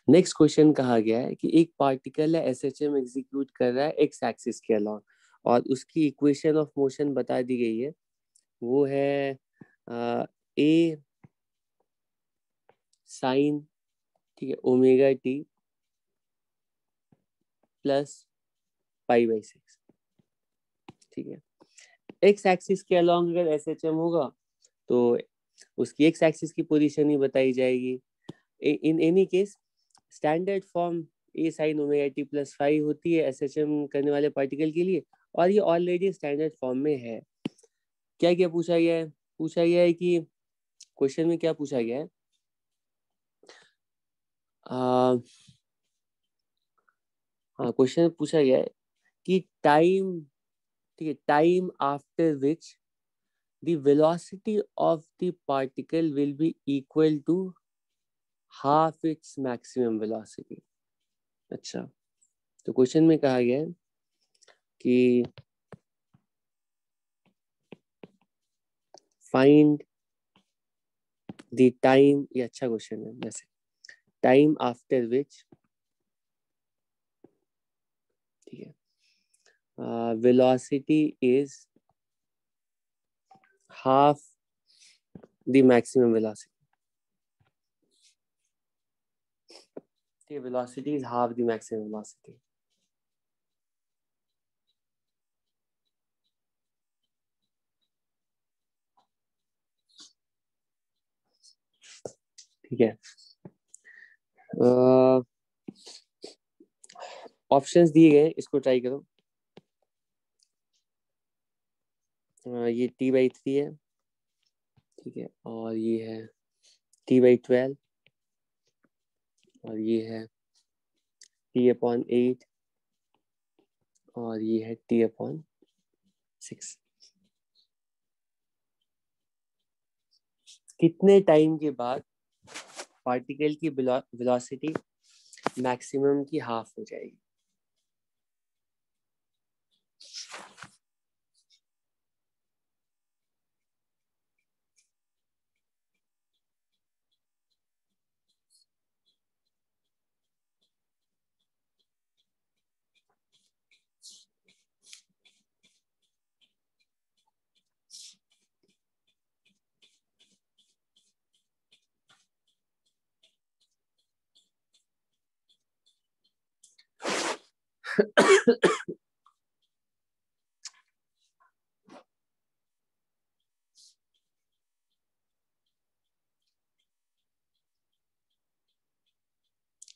नेक्स्ट क्वेश्चन कहा गया है कि एक पार्टिकल है SHM एग्जीक्यूट कर रहा है एक्स एक्सिस के अलॉन्ग और उसकी इक्वेशन ऑफ मोशन बता दी गई है, वो है ए साइन, ठीक है, ओमेगा टी प्लस π/6। ठीक है, एक्स एक्सिस के अलॉन्ग अगर SHM होगा तो उसकी एक्स एक्सिस की पोजीशन ही बताई जाएगी। In any case standard form A sine omega T plus 5 होती है SHM करने वाले पार्टिकल के लिए, और ये ऑलरेडी स्टैंडर्ड फॉर्म में है। क्या क्या पूछा गया है? पूछा गया है कि क्वेश्चन में क्या पूछा गया है, हाँ क्वेश्चन पूछा गया है कि टाइम, ठीक है, time after which the velocity of the particle will be equal to half its maximum velocity. अच्छा, तो क्वेश्चन में कहा गया है कि फाइंड द टाइम, ये अच्छा क्वेश्चन है वैसे, टाइम आफ्टर विच, ठीक है, velocity is half the maximum velocity, ठीक है, velocity is half the maximum velocity. ठीक है, ऑप्शंस दिए गए, इसको ट्राई करो। ये T/3 है, ठीक है, और ये है T/12, और ये है T/8, और ये है T/6। कितने टाइम के बाद पार्टिकल की वेलोसिटी मैक्सिमम की हाफ हो जाएगी?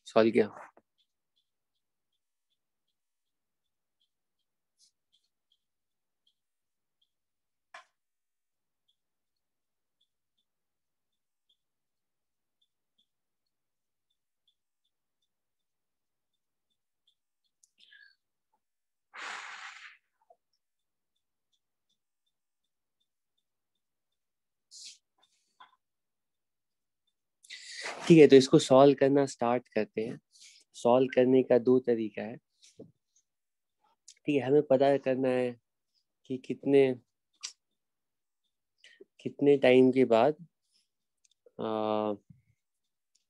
सॉल्व किया? ठीक है, तो इसको सॉल्व करना स्टार्ट करते हैं। सॉल्व करने का दो तरीका है। ठीक है, हमें पता करना है कि कितने कितने टाइम के बाद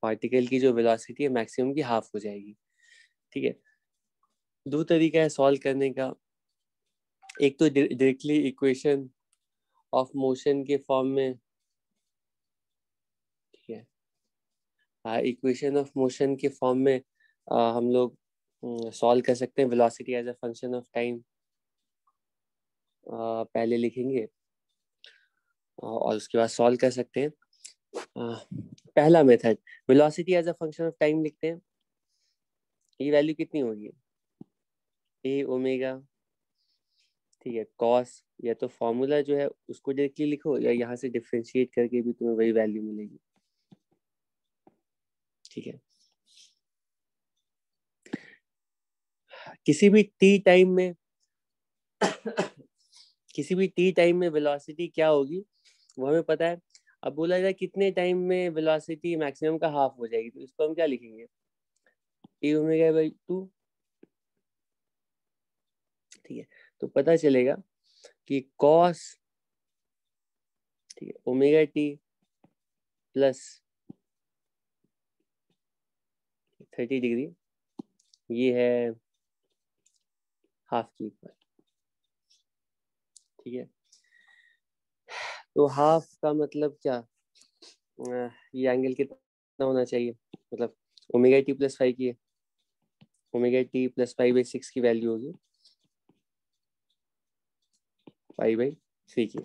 पार्टिकल की जो वेलोसिटी है मैक्सिमम की हाफ हो जाएगी। ठीक है, दो तरीका है सॉल्व करने का। एक तो डायरेक्टली इक्वेशन ऑफ मोशन के फॉर्म में, ठीक है, इक्वेशन ऑफ मोशन के फॉर्म में हम लोग सॉल्व कर सकते हैं velocity as a function of time. पहले लिखेंगे और उसके बाद सॉल्व कर सकते हैं। पहला method, velocity as a function of time लिखते हैं। ये वैल्यू कितनी होगी? ए ओमेगा, ठीक है, कॉस, या तो फॉर्मूला जो है उसको डायरेक्टली लिखो या यहाँ से डिफरेंशिएट करके भी तुम्हें वही वैल्यू मिलेगी। ठीक है, किसी भी टी टाइम में किसी भी टी टाइम में वेलोसिटी क्या होगी वो हमें पता है। अब बोला जाए कितने टाइम में वेलोसिटी मैक्सिमम का हाफ हो जाएगी, तो इसको हम क्या लिखेंगे, टी ओमेगा बाई 2। ठीक है, तो पता चलेगा कि कॉस, ठीक है, ओमेगा टी प्लस 30 डिग्री ये है हाफ की इक्वल। ठीक है, तो हाफ का मतलब क्या, ये एंगल कितना होना चाहिए, मतलब ओमेगा टी प्लस 5 की, ओमेगा टी प्लस 5/6 की वैल्यू होगी 5/3 की।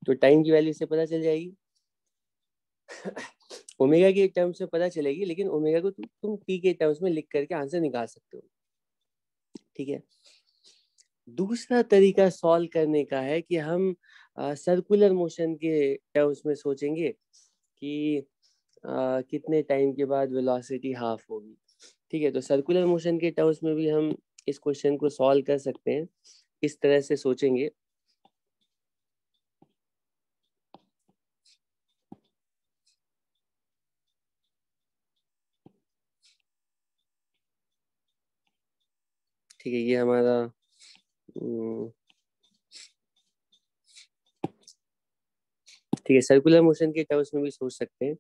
तो टाइम की वैल्यू से पता चल जाएगी, ओमेगा के टर्म्स से पता चलेगी, लेकिन ओमेगा को तुम टी के टर्म्स में लिख करके आंसर निकाल सकते हो। ठीक है, दूसरा तरीका सॉल्व करने का है कि हम सर्कुलर मोशन के टर्म्स में सोचेंगे कि कितने टाइम के बाद वेलोसिटी हाफ होगी। ठीक है, तो सर्कुलर मोशन के टर्म्स में भी हम इस क्वेश्चन को सॉल्व कर सकते हैं, इस तरह से सोचेंगे। ठीक है, ये हमारा ठीक है, सर्कुलर मोशन के टर्म्स में भी सोच सकते हैं।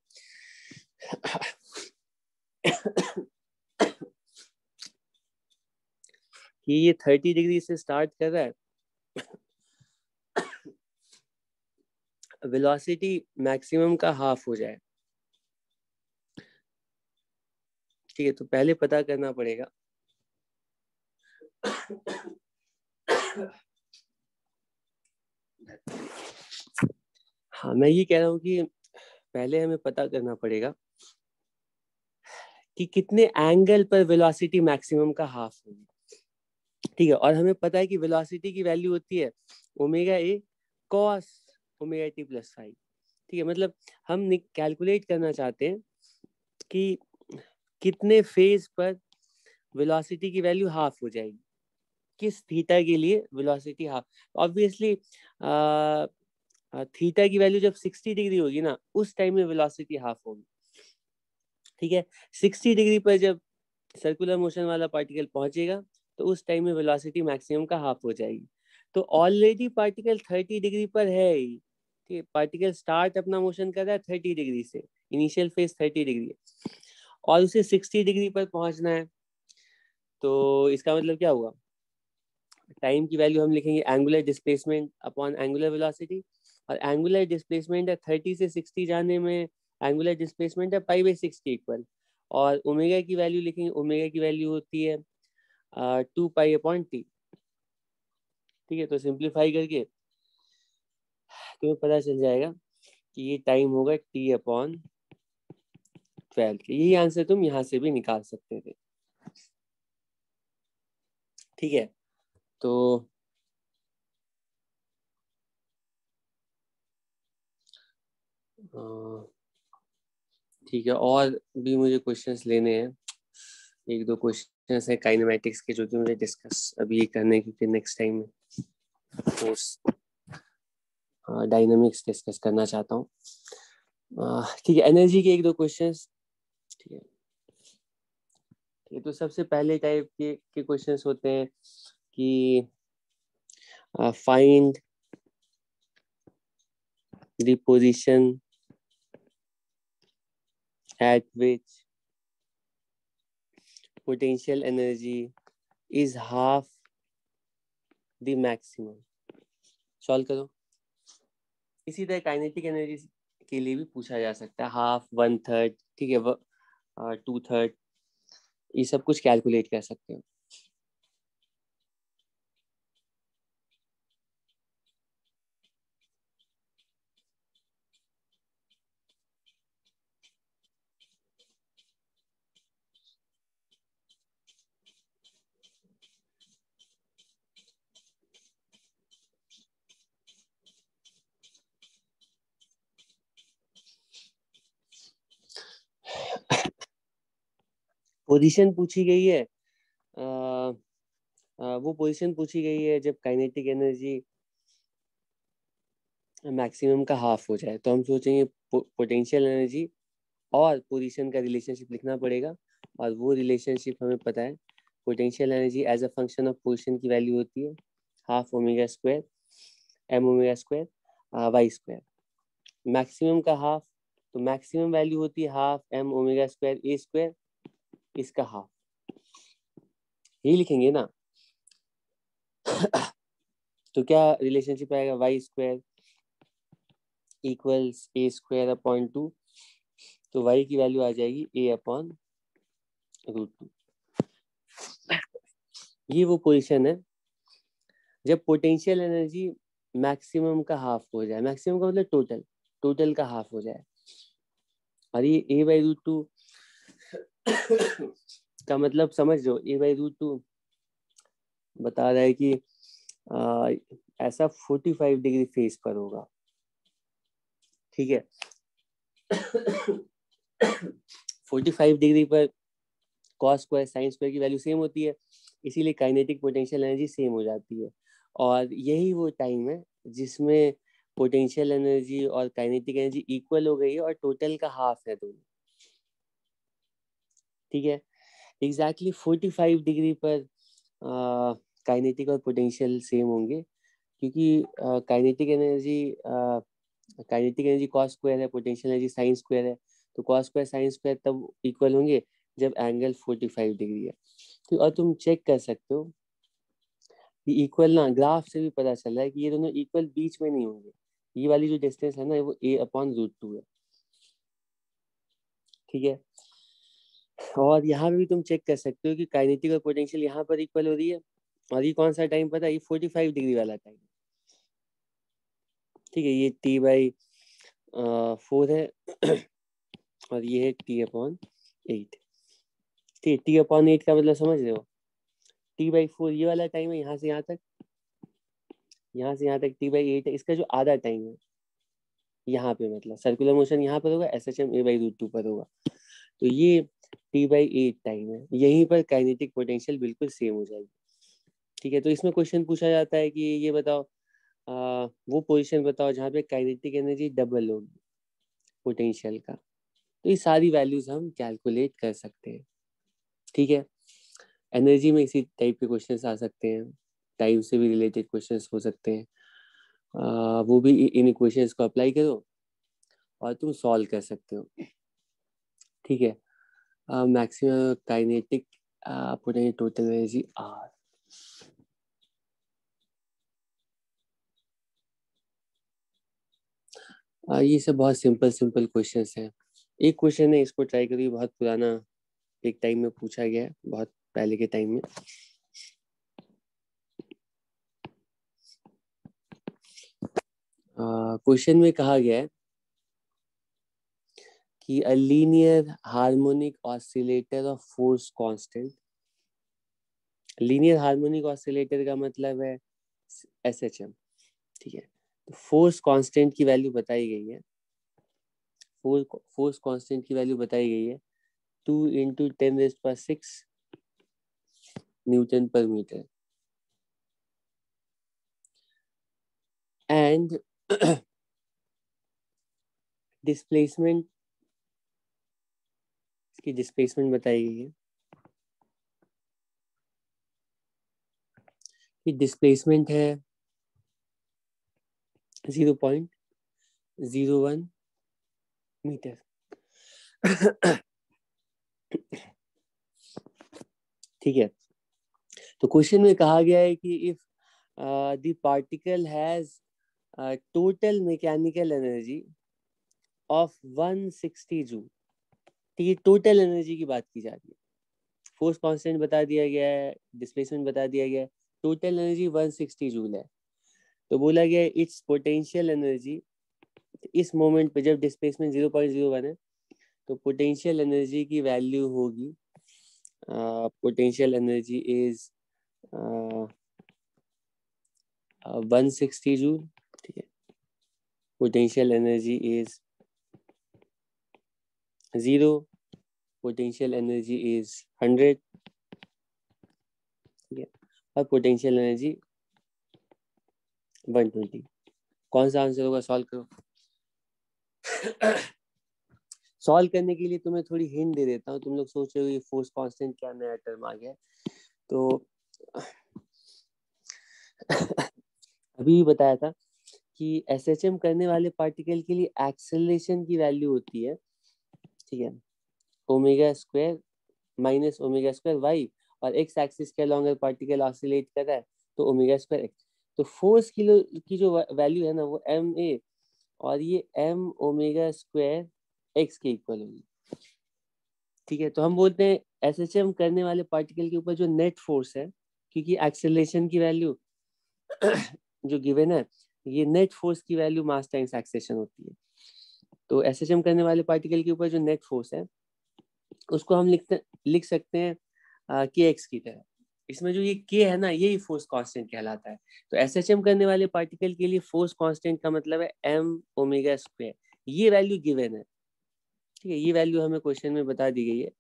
कि ये 30 डिग्री से स्टार्ट कर रहा है, वेलोसिटी मैक्सिमम का हाफ हो जाए। ठीक है, तो पहले पता करना पड़ेगा हाँ, मैं ये कह रहा हूँ कि पहले हमें पता करना पड़ेगा कि कितने एंगल पर वेलोसिटी मैक्सिमम का हाफ होगी। ठीक है, और हमें पता है कि वेलोसिटी की वैल्यू होती है omega A cos omega T plus 5। ठीक है, मतलब हम कैलकुलेट करना चाहते हैं कि कितने फेज पर वेलोसिटी की वैल्यू हाफ हो जाएगी, किस थीटा के लिए वेलोसिटी हाफ। ऑब्वियसली थीटा की वैल्यू जब 60 डिग्री होगी ना, उस टाइम में वेलोसिटी हाफ होगी। ठीक है, 60 डिग्री पर जब सर्कुलर मोशन वाला पार्टिकल पहुंचेगा तो उस टाइम में वेलोसिटी मैक्सिमम का हाफ हो जाएगी। तो ऑलरेडी पार्टिकल 30 डिग्री पर है ही। ठीक है, पार्टिकल स्टार्ट अपना मोशन कर रहा है 30 डिग्री से, इनिशियल फेज 30 डिग्री है और उसे 60 डिग्री पर पहुंचना है। तो इसका मतलब क्या हुआ, टाइम की वैल्यू हम लिखेंगे angular displacement upon angular velocity, और एंगुलर डिस्प्लेसमेंट है 30 से 60 जाने में, एंगुलर डिस्प्लेसमेंट है π/6 के इक्वल, और ओमेगा की वैल्यू लिखेंगे, ओमेगा की वैल्यू होती है 2π/t। ठीक है, तो सिंप्लीफाई करके तुम्हें पता चल जाएगा कि ये टाइम होगा t/12 के। यही आंसर तुम यहाँ से भी निकाल सकते थे। ठीक है, तो ठीक है, और भी मुझे क्वेश्चंस लेने हैं, एक दो क्वेश्चंस है काइनेमेटिक्स के जो कि मुझे डिस्कस अभी करने, क्योंकि नेक्स्ट टाइम में कोर्स डायनामिक्स डिस्कस करना चाहता हूँ। ठीक है, एनर्जी के एक दो क्वेश्चंस। ठीक है, ठीक है, तो सबसे पहले टाइप के क्वेश्चंस होते हैं कि find the position at which potential energy is half the maximum। Solve करो। इसी तरह काइनेटिक एनर्जी के लिए भी पूछा जा सकता है, हाफ, 1/3, ठीक है, 2/3, ये सब कुछ कैलकुलेट कर सकते हो। पोजीशन पूछी गई है, वो पोजीशन पूछी गई है जब काइनेटिक एनर्जी मैक्सिमम का हाफ हो जाए, तो हम सोचेंगे पोटेंशियल एनर्जी और पोजीशन का रिलेशनशिप लिखना पड़ेगा, और वो रिलेशनशिप हमें पता है, potential energy as a function of position की वैल्यू होती है half omega square M omega square Y square, maximum का हाफ, तो मैक्सिमम वैल्यू होती है half M omega square A square, इसका हाफ, यही लिखेंगे ना। तो क्या रिलेशनशिप आएगा, Y square equals a square upon 2, तो वाई की वैल्यू आ जाएगी ए अपॉन रूट 2। ये वो पोजीशन है जब पोटेंशियल एनर्जी मैक्सिमम का हाफ हो जाए, मैक्सिमम का मतलब टोटल, टोटल का हाफ हो जाए, और ये ए बाई रूट 2 का मतलब समझ लो, ए बाई रूट 2 बता रहा है कि ऐसा 45 डिग्री फेस पर होगा, ठीक है। 45 डिग्री पर कॉस स्क्वायर साइन स्क्वायर की वैल्यू सेम होती है, इसीलिए काइनेटिक पोटेंशियल एनर्जी सेम हो जाती है, और यही वो टाइम है जिसमें पोटेंशियल एनर्जी और काइनेटिक एनर्जी इक्वल हो गई है और टोटल का हाफ है दोनों, ठीक है। एग्जैक्टली 45 डिग्री पर काइनेटिक और पोटेंशियल सेम होंगे, क्योंकि काइनेटिक एनर्जी कॉस स्क्वायर है, पोटेंशियल एनर्जी साइन स्क्वायर है, तो कॉस स्क्वायर साइन स्क्वायर तब इक्वल होंगे जब एंगल 45 डिग्री है। तो और तुम चेक कर सकते हो कि इक्वल ना, ग्राफ से भी पता चल रहा है कि ये दोनों इक्वल बीच में नहीं होंगे, ये वाली जो डिस्टेंस है ना वो ए अपॉन रूट 2 है, ठीक है। और यहाँ पे भी तुम चेक कर सकते हो कि काइनेटिक और पोटेंशियल यहाँ पर इक्वल हो रही है, और ये कौन सा टाइम पता है, ये 45 डिग्री वाला टाइम, ठीक है। ये टी बाई 4 है और ये है टी अपॉन 8, ठीक है। टी अपॉन 8 का मतलब समझ रहे हो, टी बाई 4 ये वाला टाइम है, यहाँ से यहाँ तक, यहाँ से यहाँ तक टी बाई 8 है, इसका जो आधा टाइम है यहाँ पे, मतलब सर्कुलर मोशन यहाँ पर होगा, S H M A by root 2 पर होगा, तो ये टी बाई 8 टाइम है, यहीं पर काइनेटिक पोटेंशियल बिल्कुल सेम हो जाएगी, ठीक है। तो इसमें क्वेश्चन पूछा जाता है कि ये बताओ वो पोजीशन बताओ जहाँ पे काइनेटिक एनर्जी डबल होगी पोटेंशियल का, तो ये सारी वैल्यूज हम कैलकुलेट कर सकते हैं, ठीक है। एनर्जी में इसी टाइप के क्वेश्चंस आ सकते हैं, टाइम से भी रिलेटेड क्वेश्चंस हो सकते हैं, वो भी इन इक्वेशंस को अप्लाई करो और तुम सॉल्व कर सकते हो, ठीक है। Maximum kinetic potential total energy are, ये सब बहुत सिंपल सिंपल क्वेश्चंस हैं। एक क्वेश्चन है, इसको ट्राई करिए, बहुत पुराना, एक टाइम में पूछा गया है, बहुत पहले के टाइम में। क्वेश्चन में कहा गया है कि a linear harmonic oscillator of force constant, linear harmonic oscillator का मतलब है एसएचएम, ठीक है। तो फोर्स कांस्टेंट की वैल्यू बताई गई है, फोर्स कांस्टेंट की वैल्यू बताई गई है 2 × 10⁶ न्यूटन पर मीटर, एंड डिस्प्लेसमेंट, इसकी डिस्प्लेसमेंट बताई गई है कि डिस्प्लेसमेंट है 0.01 मीटर। ठीक है। तो क्वेश्चन में कहा गया है कि if the particle has total mechanical energy of 160 joule, ठीक है, टोटल एनर्जी की बात की जा रही है, फोर्स कांस्टेंट बता दिया गया है, डिस्प्लेसमेंट बता दिया गया है, टोटल एनर्जी 160 जूल है, तो बोला गया है इट्स पोटेंशियल एनर्जी, इस मोमेंट पे जब डिस्प्लेसमेंट 0.01 है तो पोटेंशियल एनर्जी की वैल्यू होगी, पोटेंशियल एनर्जी इज 160 जूल, ठीक है। Potential energy is 0 potential energy is 100, ठीक है, और पोटेंशियल एनर्जी 120। कौन सा आंसर होगा? सॉल्व करो। सॉल्व करने के लिए तुम्हें थोड़ी हिंट दे देता हूँ। तुम लोग सोच रहे हो ये फोर्स कांस्टेंट क्या नया टर्म आ गया, तो अभी बताया था कि एसएचएम करने वाले पार्टिकल के लिए एक्सेलरेशन की वैल्यू होती है, ठीक है, omega square minus omega square Y, और एक्स एक्सिस के अलॉन्ग पार्टिकल ऑसिलेट कर रहा है तो ओमेगा स्क्वायर एक्स। तो फोर्स किलो की जो वैल्यू है ना वो एम ए, और ये एम ओमेगा स्क्वायर एक्स के इक्वल होगी, ठीक है। तो हम बोलते हैं एसएचएम करने वाले पार्टिकल के ऊपर जो नेट फोर्स है, क्योंकि एक्सेलरेशन की वैल्यू जो गिवन है, ये नेट फोर्स की वैल्यू मास टाइम्स एक्सेलरेशन होती है। तो एसएचएम करने वाले पार्टिकल के ऊपर जो नेट फोर्स है उसको हम लिख सकते हैं के एक्स की तरह। इसमें जो ये के है ना, यही फोर्स कांस्टेंट कहलाता है। तो एसएचएम करने वाले पार्टिकल के लिए फोर्स कांस्टेंट का मतलब है एम ओमेगा स्क्वायर। ये वैल्यू गिवन है, ठीक है, ये वैल्यू हमें क्वेश्चन में बता दी गई है,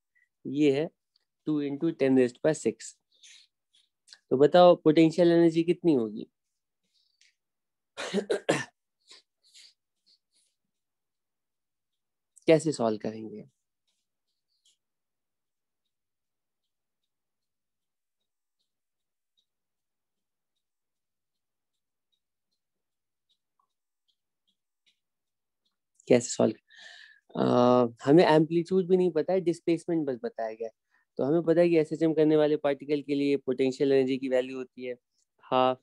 ये है 2 × 10⁶। तो बताओ पोटेंशियल एनर्जी कितनी होगी? कैसे सॉल्व करेंगे? कैसे सॉल्व? हमें एम्पलीट्यूड भी नहीं पता है, डिस्प्लेसमेंट बस बताया गया है। तो हमें पता है कि एसएचएम करने वाले पार्टिकल के लिए पोटेंशियल एनर्जी की वैल्यू होती है half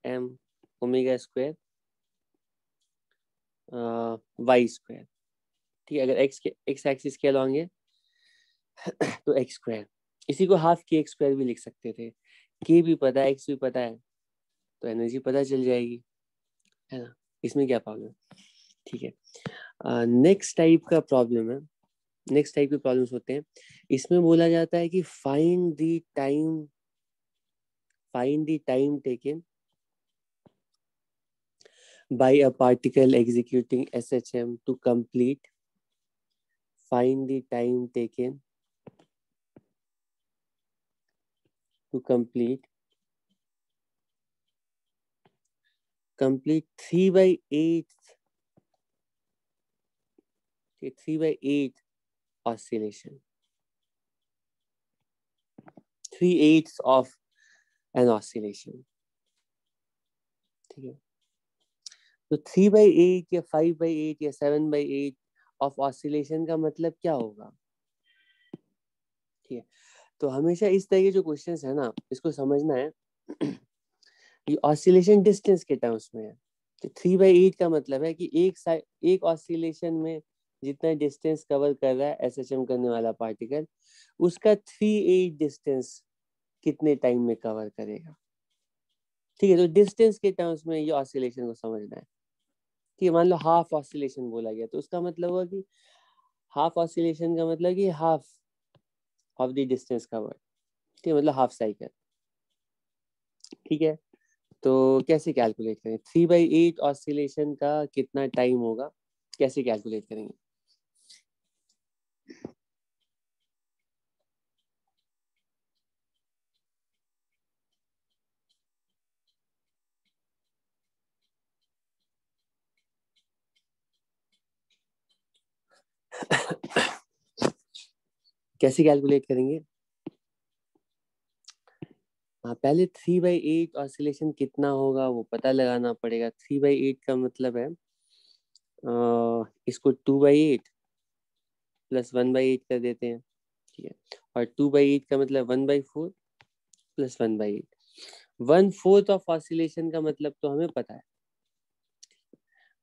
M omega square Y square, ठीक है। अगर एक्स एक्सिस के अलॉन्ग है तो एक्स स्क्वायर, इसी को हाफ के एक्स स्क्वायर भी लिख सकते थे। के भी पता है, एक्स भी पता है, तो एनर्जी पता चल जाएगी, है ना। इसमें क्या प्रॉब्लम, ठीक है। नेक्स्ट टाइप का प्रॉब्लम है, नेक्स्ट टाइप के प्रॉब्लम्स होते हैं। इसमें बोला जाता है कि find the time taken by a particle executing SHM to complete. Find the time taken to complete 3/8 3/8 oscillation, 3/8 of an oscillation, ठीक है। तो 3/8 या 5/8 या 7/8 ऑफ ऑसिलेशन का मतलब क्या होगा, ठीक है। तो हमेशा इस तरह के जो क्वेश्चंस है ना, इसको समझना है ये ऑसिलेशन डिस्टेंस के टर्म्स में है। तो 3/8 का मतलब है कि एक ऑसिलेशन में जितना डिस्टेंस कवर कर रहा है एसएचएम करने वाला पार्टिकल, उसका 3/8 डिस्टेंस कितने टाइम में कवर करेगा, ठीक है। तो डिस्टेंस के टर्म्स में ये ऑसिलेशन को समझना है, ठीक है। मान लो हाफ ऑसिलेशन बोला गया, तो उसका मतलब हुआ कि हाफ ऑसिलेशन का मतलब कि half of the distance covered, ठीक है, मतलब हाफ साइकिल, ठीक है। तो कैसे कैलकुलेट करें 3/8 ऑसिलेशन का कितना टाइम होगा, कैसे कैलकुलेट करेंगे? कैसे कैलकुलेट करेंगे? हाँ, पहले 3/8 ऑसिलेशन कितना होगा वो पता लगाना पड़ेगा। 3/8 का मतलब है इसको 2/8 प्लस 1/8 कर देते हैं, ठीक है। और 2/8 का मतलब 1/4 प्लस 1/8। 1/4 ऑफ ऑसिलेशन का मतलब तो हमें पता है,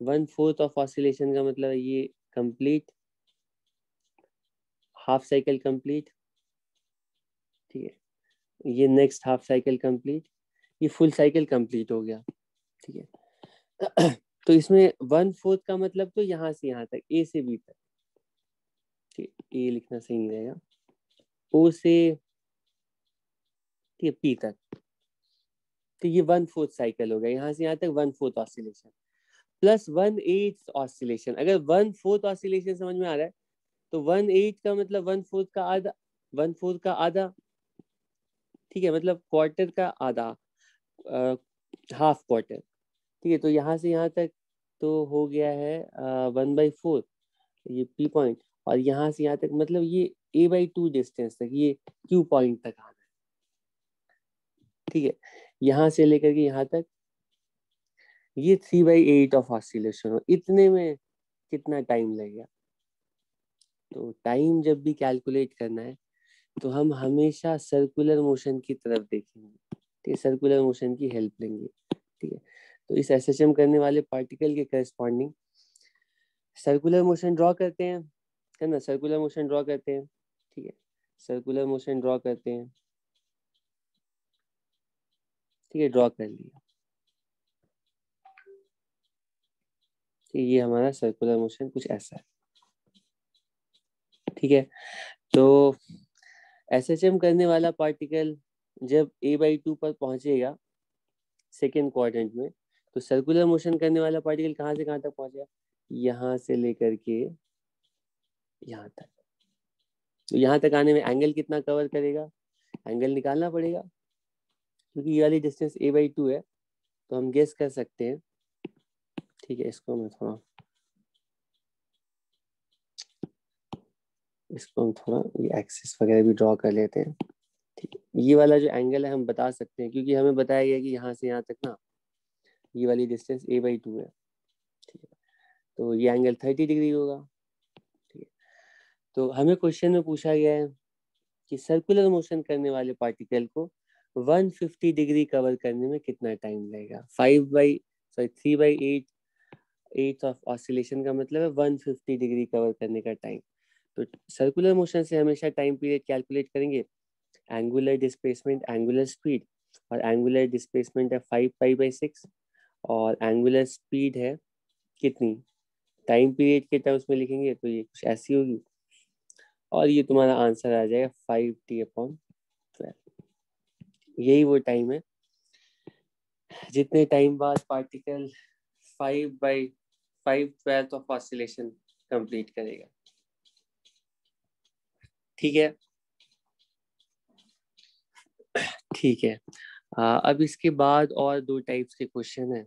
1/4 ऑफ ऑसिलेशन का मतलब ये कंप्लीट हाफ साइकिल कंप्लीट, ठीक है। ये नेक्स्ट हाफ साइकिल कंप्लीट, ये फुल साइकिल कंप्लीट हो गया, ठीक है। तो इसमें 1/4 का मतलब तो यहाँ से यहाँ तक, ए से बी तक, ठीक है, ए लिखना सही नहीं रहेगा, ओ से, ठीक है, पी तक। तो ये 1/4 साइकिल हो गया, यहाँ से यहाँ तक 1/4 ऑसिलेशन प्लस 1/8 ऑसिलेशन। अगर 1/4 ऑसिलेशन समझ में आ रहा है तो 1/8 का मतलब 1/4 का आधा, 1/4 का आधा, ठीक है, मतलब क्वार्टर का आधा, हाफ क्वार्टर, ठीक है। तो यहाँ से यहाँ तक तो हो गया है 1/4, ये P पॉइंट, और यहाँ से यहाँ तक मतलब ये A/2 डिस्टेंस तक, ये Q पॉइंट तक आना है, ठीक है। यहाँ से लेकर के यहाँ तक ये 3/8 ऑफ ऑसिलेशन हो, इतने में कितना टाइम लगेगा? तो टाइम जब भी कैलकुलेट करना है तो हम हमेशा सर्कुलर मोशन की तरफ देखेंगे, ठीक है, सर्कुलर मोशन की हेल्प लेंगे, ठीक है। तो इस एसएचएम करने वाले पार्टिकल के करस्पॉन्डिंग सर्कुलर मोशन ड्रॉ करते हैं, है ना, सर्कुलर मोशन ड्रॉ करते हैं, ठीक है, सर्कुलर मोशन ड्रॉ करते हैं, ठीक है, ड्रॉ कर लिया, ठीक, ये हमारा सर्कुलर मोशन कुछ ऐसा है, ठीक है। तो एसएचएम करने वाला पार्टिकल जब A/2 पर पहुंचेगा सेकेंड क्वाड्रेंट में, तो सर्कुलर मोशन करने वाला पार्टिकल कहाँ से कहाँ तक पहुंचेगा? यहाँ से लेकर के यहाँ तक। तो यहाँ तक आने में एंगल कितना कवर करेगा? एंगल निकालना पड़ेगा, क्योंकि ये वाली डिस्टेंस A/2 है, तो हम गेस कर सकते हैं, ठीक है। इसको हम थोड़ा ये एक्सिस वगैरह भी ड्रॉ कर लेते हैं, ठीक है। ये वाला जो एंगल है हम बता सकते हैं, क्योंकि हमें बताया गया कि यहाँ से यहाँ तक ना ये वाली डिस्टेंस A/2 है, ठीक है। तो ये एंगल 30 डिग्री होगा, ठीक है। तो हमें क्वेश्चन में पूछा गया है कि सर्कुलर मोशन करने वाले पार्टिकल को 150 डिग्री कवर करने में कितना टाइम लगेगा? 3/8 ऑफ ऑसिलेशन का मतलब है 150 डिग्री कवर करने का टाइम। तो सर्कुलर मोशन से हमेशा टाइम पीरियड कैलकुलेट करेंगे, एंगुलर डिस्प्लेसमेंट, एंगुलर स्पीड, और एंगुलर डिस्प्लेसमेंट है 5π/6 और एंगुलर स्पीड है कितनी, टाइम पीरियड के टर्म्स में लिखेंगे तो ये कुछ ऐसी होगी, और ये तुम्हारा आंसर आ जाएगा 5T/12। यही वो टाइम है जितने टाइम बाद पार्टिकल 5/5 ऑफ ऑसिलेशन कंप्लीट करेगा, ठीक है, ठीक है। अब इसके बाद और दो टाइप्स के क्वेश्चन है,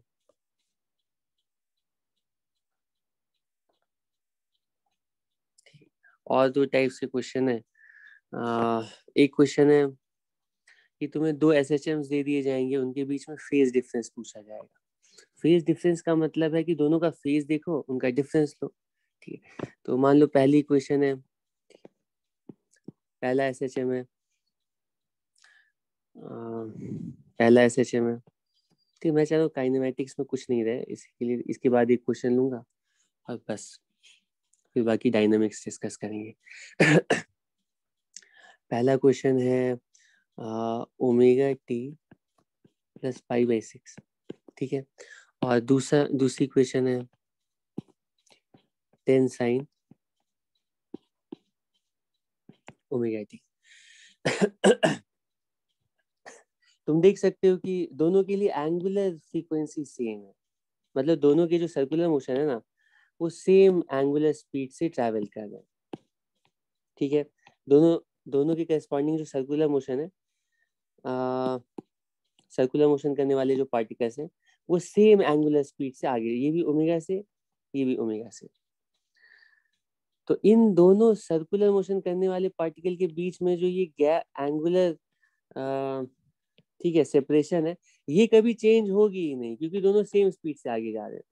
और दो टाइप्स के क्वेश्चन है। एक क्वेश्चन है कि तुम्हें दो एसएचएम्स दे दिए जाएंगे, उनके बीच में फेज डिफरेंस पूछा जाएगा। फेज डिफरेंस का मतलब है कि दोनों का फेज देखो, उनका डिफरेंस लो, ठीक है। तो मान लो पहली क्वेश्चन है, पहला एसएचएम है, पहला एसएचएम है, ठीक। मैं चाहता हूँ काइनेमेटिक्स में कुछ नहीं रहे, इसके लिए इसके बाद एक क्वेश्चन लूंगा और बस फिर बाकी डायनामिक्स डिस्कस करेंगे। पहला क्वेश्चन है ω/T+π/6, ठीक है। और दूसरी क्वेश्चन है 10 sin ω/T। तुम देख सकते हो कि दोनों के लिए एंगुलर फ्रीक्वेंसी सेम है, मतलब दोनों के जो सर्कुलर मोशन है ना वो सेम एंगुलर स्पीड से ट्रैवल कर रहे हैं, ठीक है। दोनों दोनों के करस्पॉन्डिंग जो सर्कुलर मोशन है, सर्कुलर मोशन करने वाले जो पार्टिकल्स हैं वो सेम एंगुलर स्पीड से आगे, ये भी ओमेगा से, ये भी ओमेगा से। तो इन दोनों सर्कुलर मोशन करने वाले पार्टिकल के बीच में जो ये गैप एंगुलर, ठीक है, सेपरेशन है, ये कभी चेंज होगी ही नहीं, क्योंकि दोनों सेम स्पीड से आगे जा रहे हैं,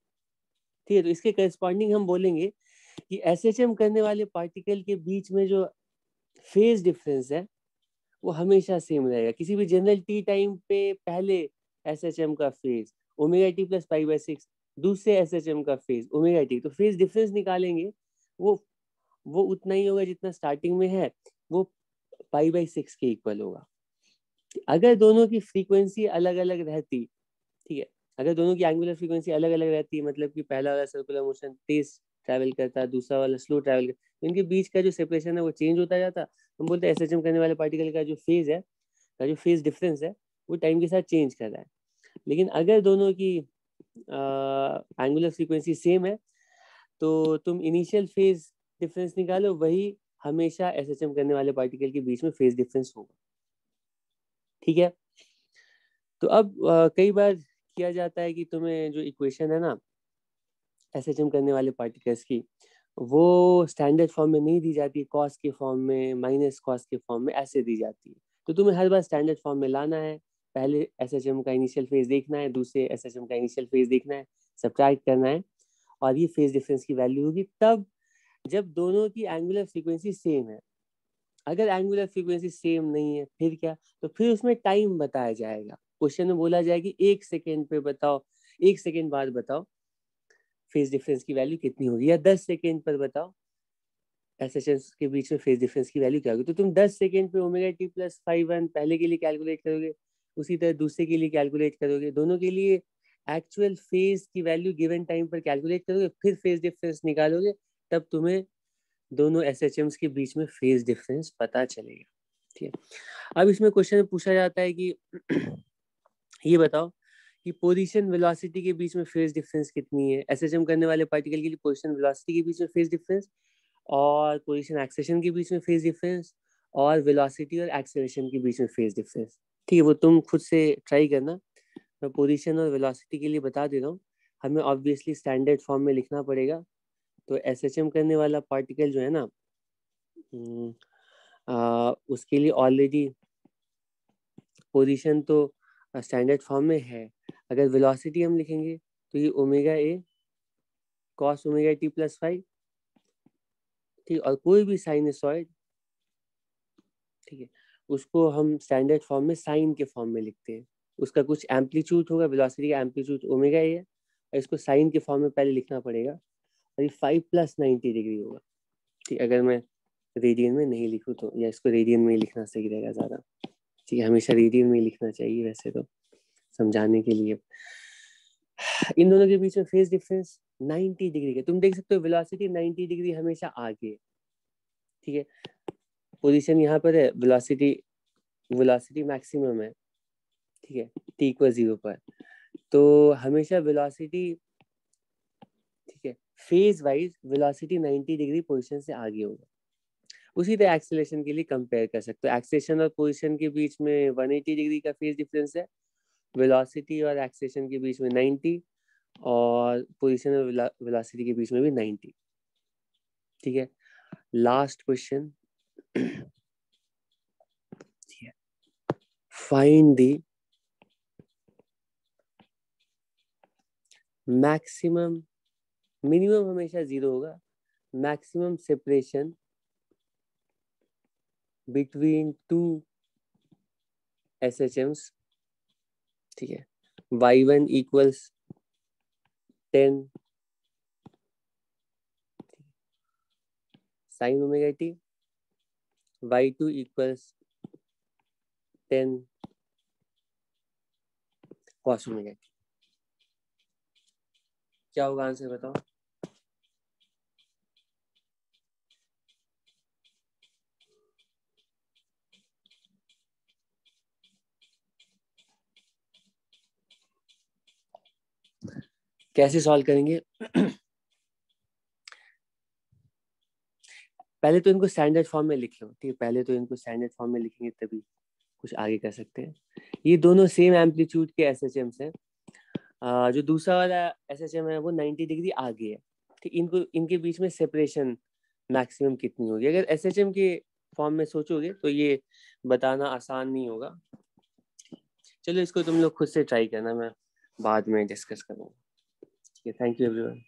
ठीक है। तो इसके करस्पॉन्डिंग हम बोलेंगे कि एसएचएम करने वाले पार्टिकल के बीच में जो फेज डिफरेंस है वो हमेशा सेम रहेगा। किसी भी जनरल टी टाइम पे पहले एसएचएम का फेज ω/T+π/6, दूसरे एसएचएम का फेज ω/T, तो फेज डिफरेंस निकालेंगे, वो उतना ही होगा जितना स्टार्टिंग में है, वो π/6 के इक्वल होगा। अगर दोनों की फ्रीक्वेंसी अलग अलग रहती, ठीक है, अगर दोनों की एंगुलर फ्रीक्वेंसी अलग अलग रहती है, मतलब कि पहला वाला सर्कुलर मोशन तेज ट्रैवल करता, दूसरा वाला स्लो ट्रैवल करता, इनके बीच का जो सेपरेशन है वो चेंज होता जाता, हम बोलते हैं एसएचएम करने वाले पार्टिकल का जो फेज है, का जो फेज डिफरेंस है वो टाइम के साथ चेंज कर रहा है। लेकिन अगर दोनों की एंगुलर फ्रीक्वेंसी सेम है तो तुम इनिशियल फेज डिफरेंस निकालो वही हमेशा एसएचएम करने वाले पार्टिकल के बीच में फेज डिफरेंस होगा। ठीक है, तो अब कई बार किया जाता है कि तुम्हें जो इक्वेशन है ना एसएचएम करने वाले पार्टिकल्स की, वो स्टैंडर्ड फॉर्म में नहीं दी जाती, कॉस के फॉर्म में, माइनस कॉस के फॉर्म में ऐसे दी जाती है। तो तुम्हें हर बार स्टैंडर्ड फॉर्म में लाना है, पहले एसएचएम का इनिशियल फेज देखना है, दूसरे एसएचएम का इनिशियल फेज देखना है, सब्ट्रैक्ट करना है, और ये फेज डिफरेंस की वैल्यू होगी तब जब दोनों की एंगुलर फ्रीक्वेंसी सेम है। अगर एंगुलर फ्रीक्वेंसी सेम नहीं है फिर क्या, तो फिर उसमें टाइम बताया जाएगा। क्वेश्चन में बोला जाएगा कि 1 सेकेंड पे बताओ, 1 सेकेंड बाद बताओ फेज डिफरेंस की वैल्यू कितनी होगी, या 10 सेकेंड पर बताओ एसएचएम के बीच में फेज डिफरेंस की वैल्यू क्या होगी। तो तुम 10 सेकेंड पे ओमेगा टी प्लस 5 पहले के लिए कैलकुलेट करोगे, उसी तरह दूसरे के लिए कैलकुलेट करोगे, दोनों के लिए एक्चुअल फेज की वैल्यू गिवन टाइम पर कैलकुलेट करोगे, फिर फेज डिफरेंस निकालोगे, तब तुम्हें दोनों एसएचएम्स के बीच में फेज डिफरेंस पता चलेगा। ठीक है, अब इसमें क्वेश्चन में पूछा जाता है कि ये बताओ कि पोजीशन वेलोसिटी के बीच में फेज डिफरेंस कितनी है। एसएचएम करने वाले पार्टिकल के लिए पोजीशन वेलोसिटी के बीच में फेज डिफरेंस, और पोजीशन एक्सेलेरेशन के बीच में फेज डिफरेंस, और वेलोसिटी और एक्सेलरेशन के बीच में फेज डिफरेंस। ठीक है, वो तुम खुद से ट्राई करना, मैं पोजीशन और वेलोसिटी के लिए बता दे रहा हूँ। हमें ऑब्वियसली स्टैंडर्ड फॉर्म में लिखना पड़ेगा। तो एसएचएम करने वाला पार्टिकल जो है ना, उसके लिए ऑलरेडी पोजीशन तो स्टैंडर्ड फॉर्म में है। अगर वेलोसिटी हम लिखेंगे तो ये omega A cos omega T plus 5, ठीक, और कोई भी साइनसॉइड, ठीक है, उसको हम स्टैंडर्ड फॉर्म में साइन के फॉर्म में लिखते हैं। उसका कुछ एम्पलीट्यूड होगा, वेलोसिटी का एम्पलीट्यूड ओमेगा ए है, और इसको साइन के फॉर्म में पहले लिखना पड़ेगा, और ये 5 + 90 डिग्री होगा। ठीक, अगर मैं रेडियन में नहीं लिखूँ तो, या इसको रेडियन में ही लिखना सही रहेगा ज़्यादा। ठीक है, हमेशा रेडियन में ही लिखना चाहिए वैसे तो समझाने के लिए। इन दोनों के बीच में फेज डिफरेंस 90 डिग्री है। तुम देख सकते हो वेलोसिटी 90 डिग्री हमेशा आगे है। ठीक है, पोजीशन यहाँ पर है, वेलोसिटी मैक्सिमम है, ठीक है, t = 0 पर, तो हमेशा वेलोसिटी, ठीक है, phase wise velocity 90 degree position से आगे होगा। उसी तरह एक्सेलरेशन के लिए कंपेयर कर सकते हो, एक्सेलरेशन और पोजीशन के बीच में 180 डिग्री का फेज डिफरेंस है, वेलोसिटी और एक्सेलरेशन के बीच में 90, और पोजीशन और वेलोसिटी के बीच में भी 90। ठीक है, last question, find the maximum, minimum हमेशा 0 होगा, मैक्सिमम सेपरेशन बिटवीन 2 SHMs। ठीक है, y1 = 10 sin omega t, y2 = 10 cos omega t। क्या होगा आंसर बताओ। कैसे सॉल्व करेंगे? पहले तो इनको स्टैंडर्ड फॉर्म में लिख लो। ठीक है, पहले तो इनको स्टैंडर्ड फॉर्म में लिखेंगे तभी कुछ आगे कर सकते हैं। ये दोनों सेम एम्पलीट्यूड के एसएचएम्स हैं। जो दूसरा वाला एसएचएम है वो 90 डिग्री आगे है। ठीक, इनको इनके बीच में सेपरेशन मैक्सिमम कितनी होगी? अगर एसएचएम के फॉर्म में सोचोगे तो ये बताना आसान नहीं होगा। चलो इसको तुम लोग खुद से ट्राई करना, मैं बाद में डिस्कस करूँगा। ठीक है, थैंक यू एवरीवन।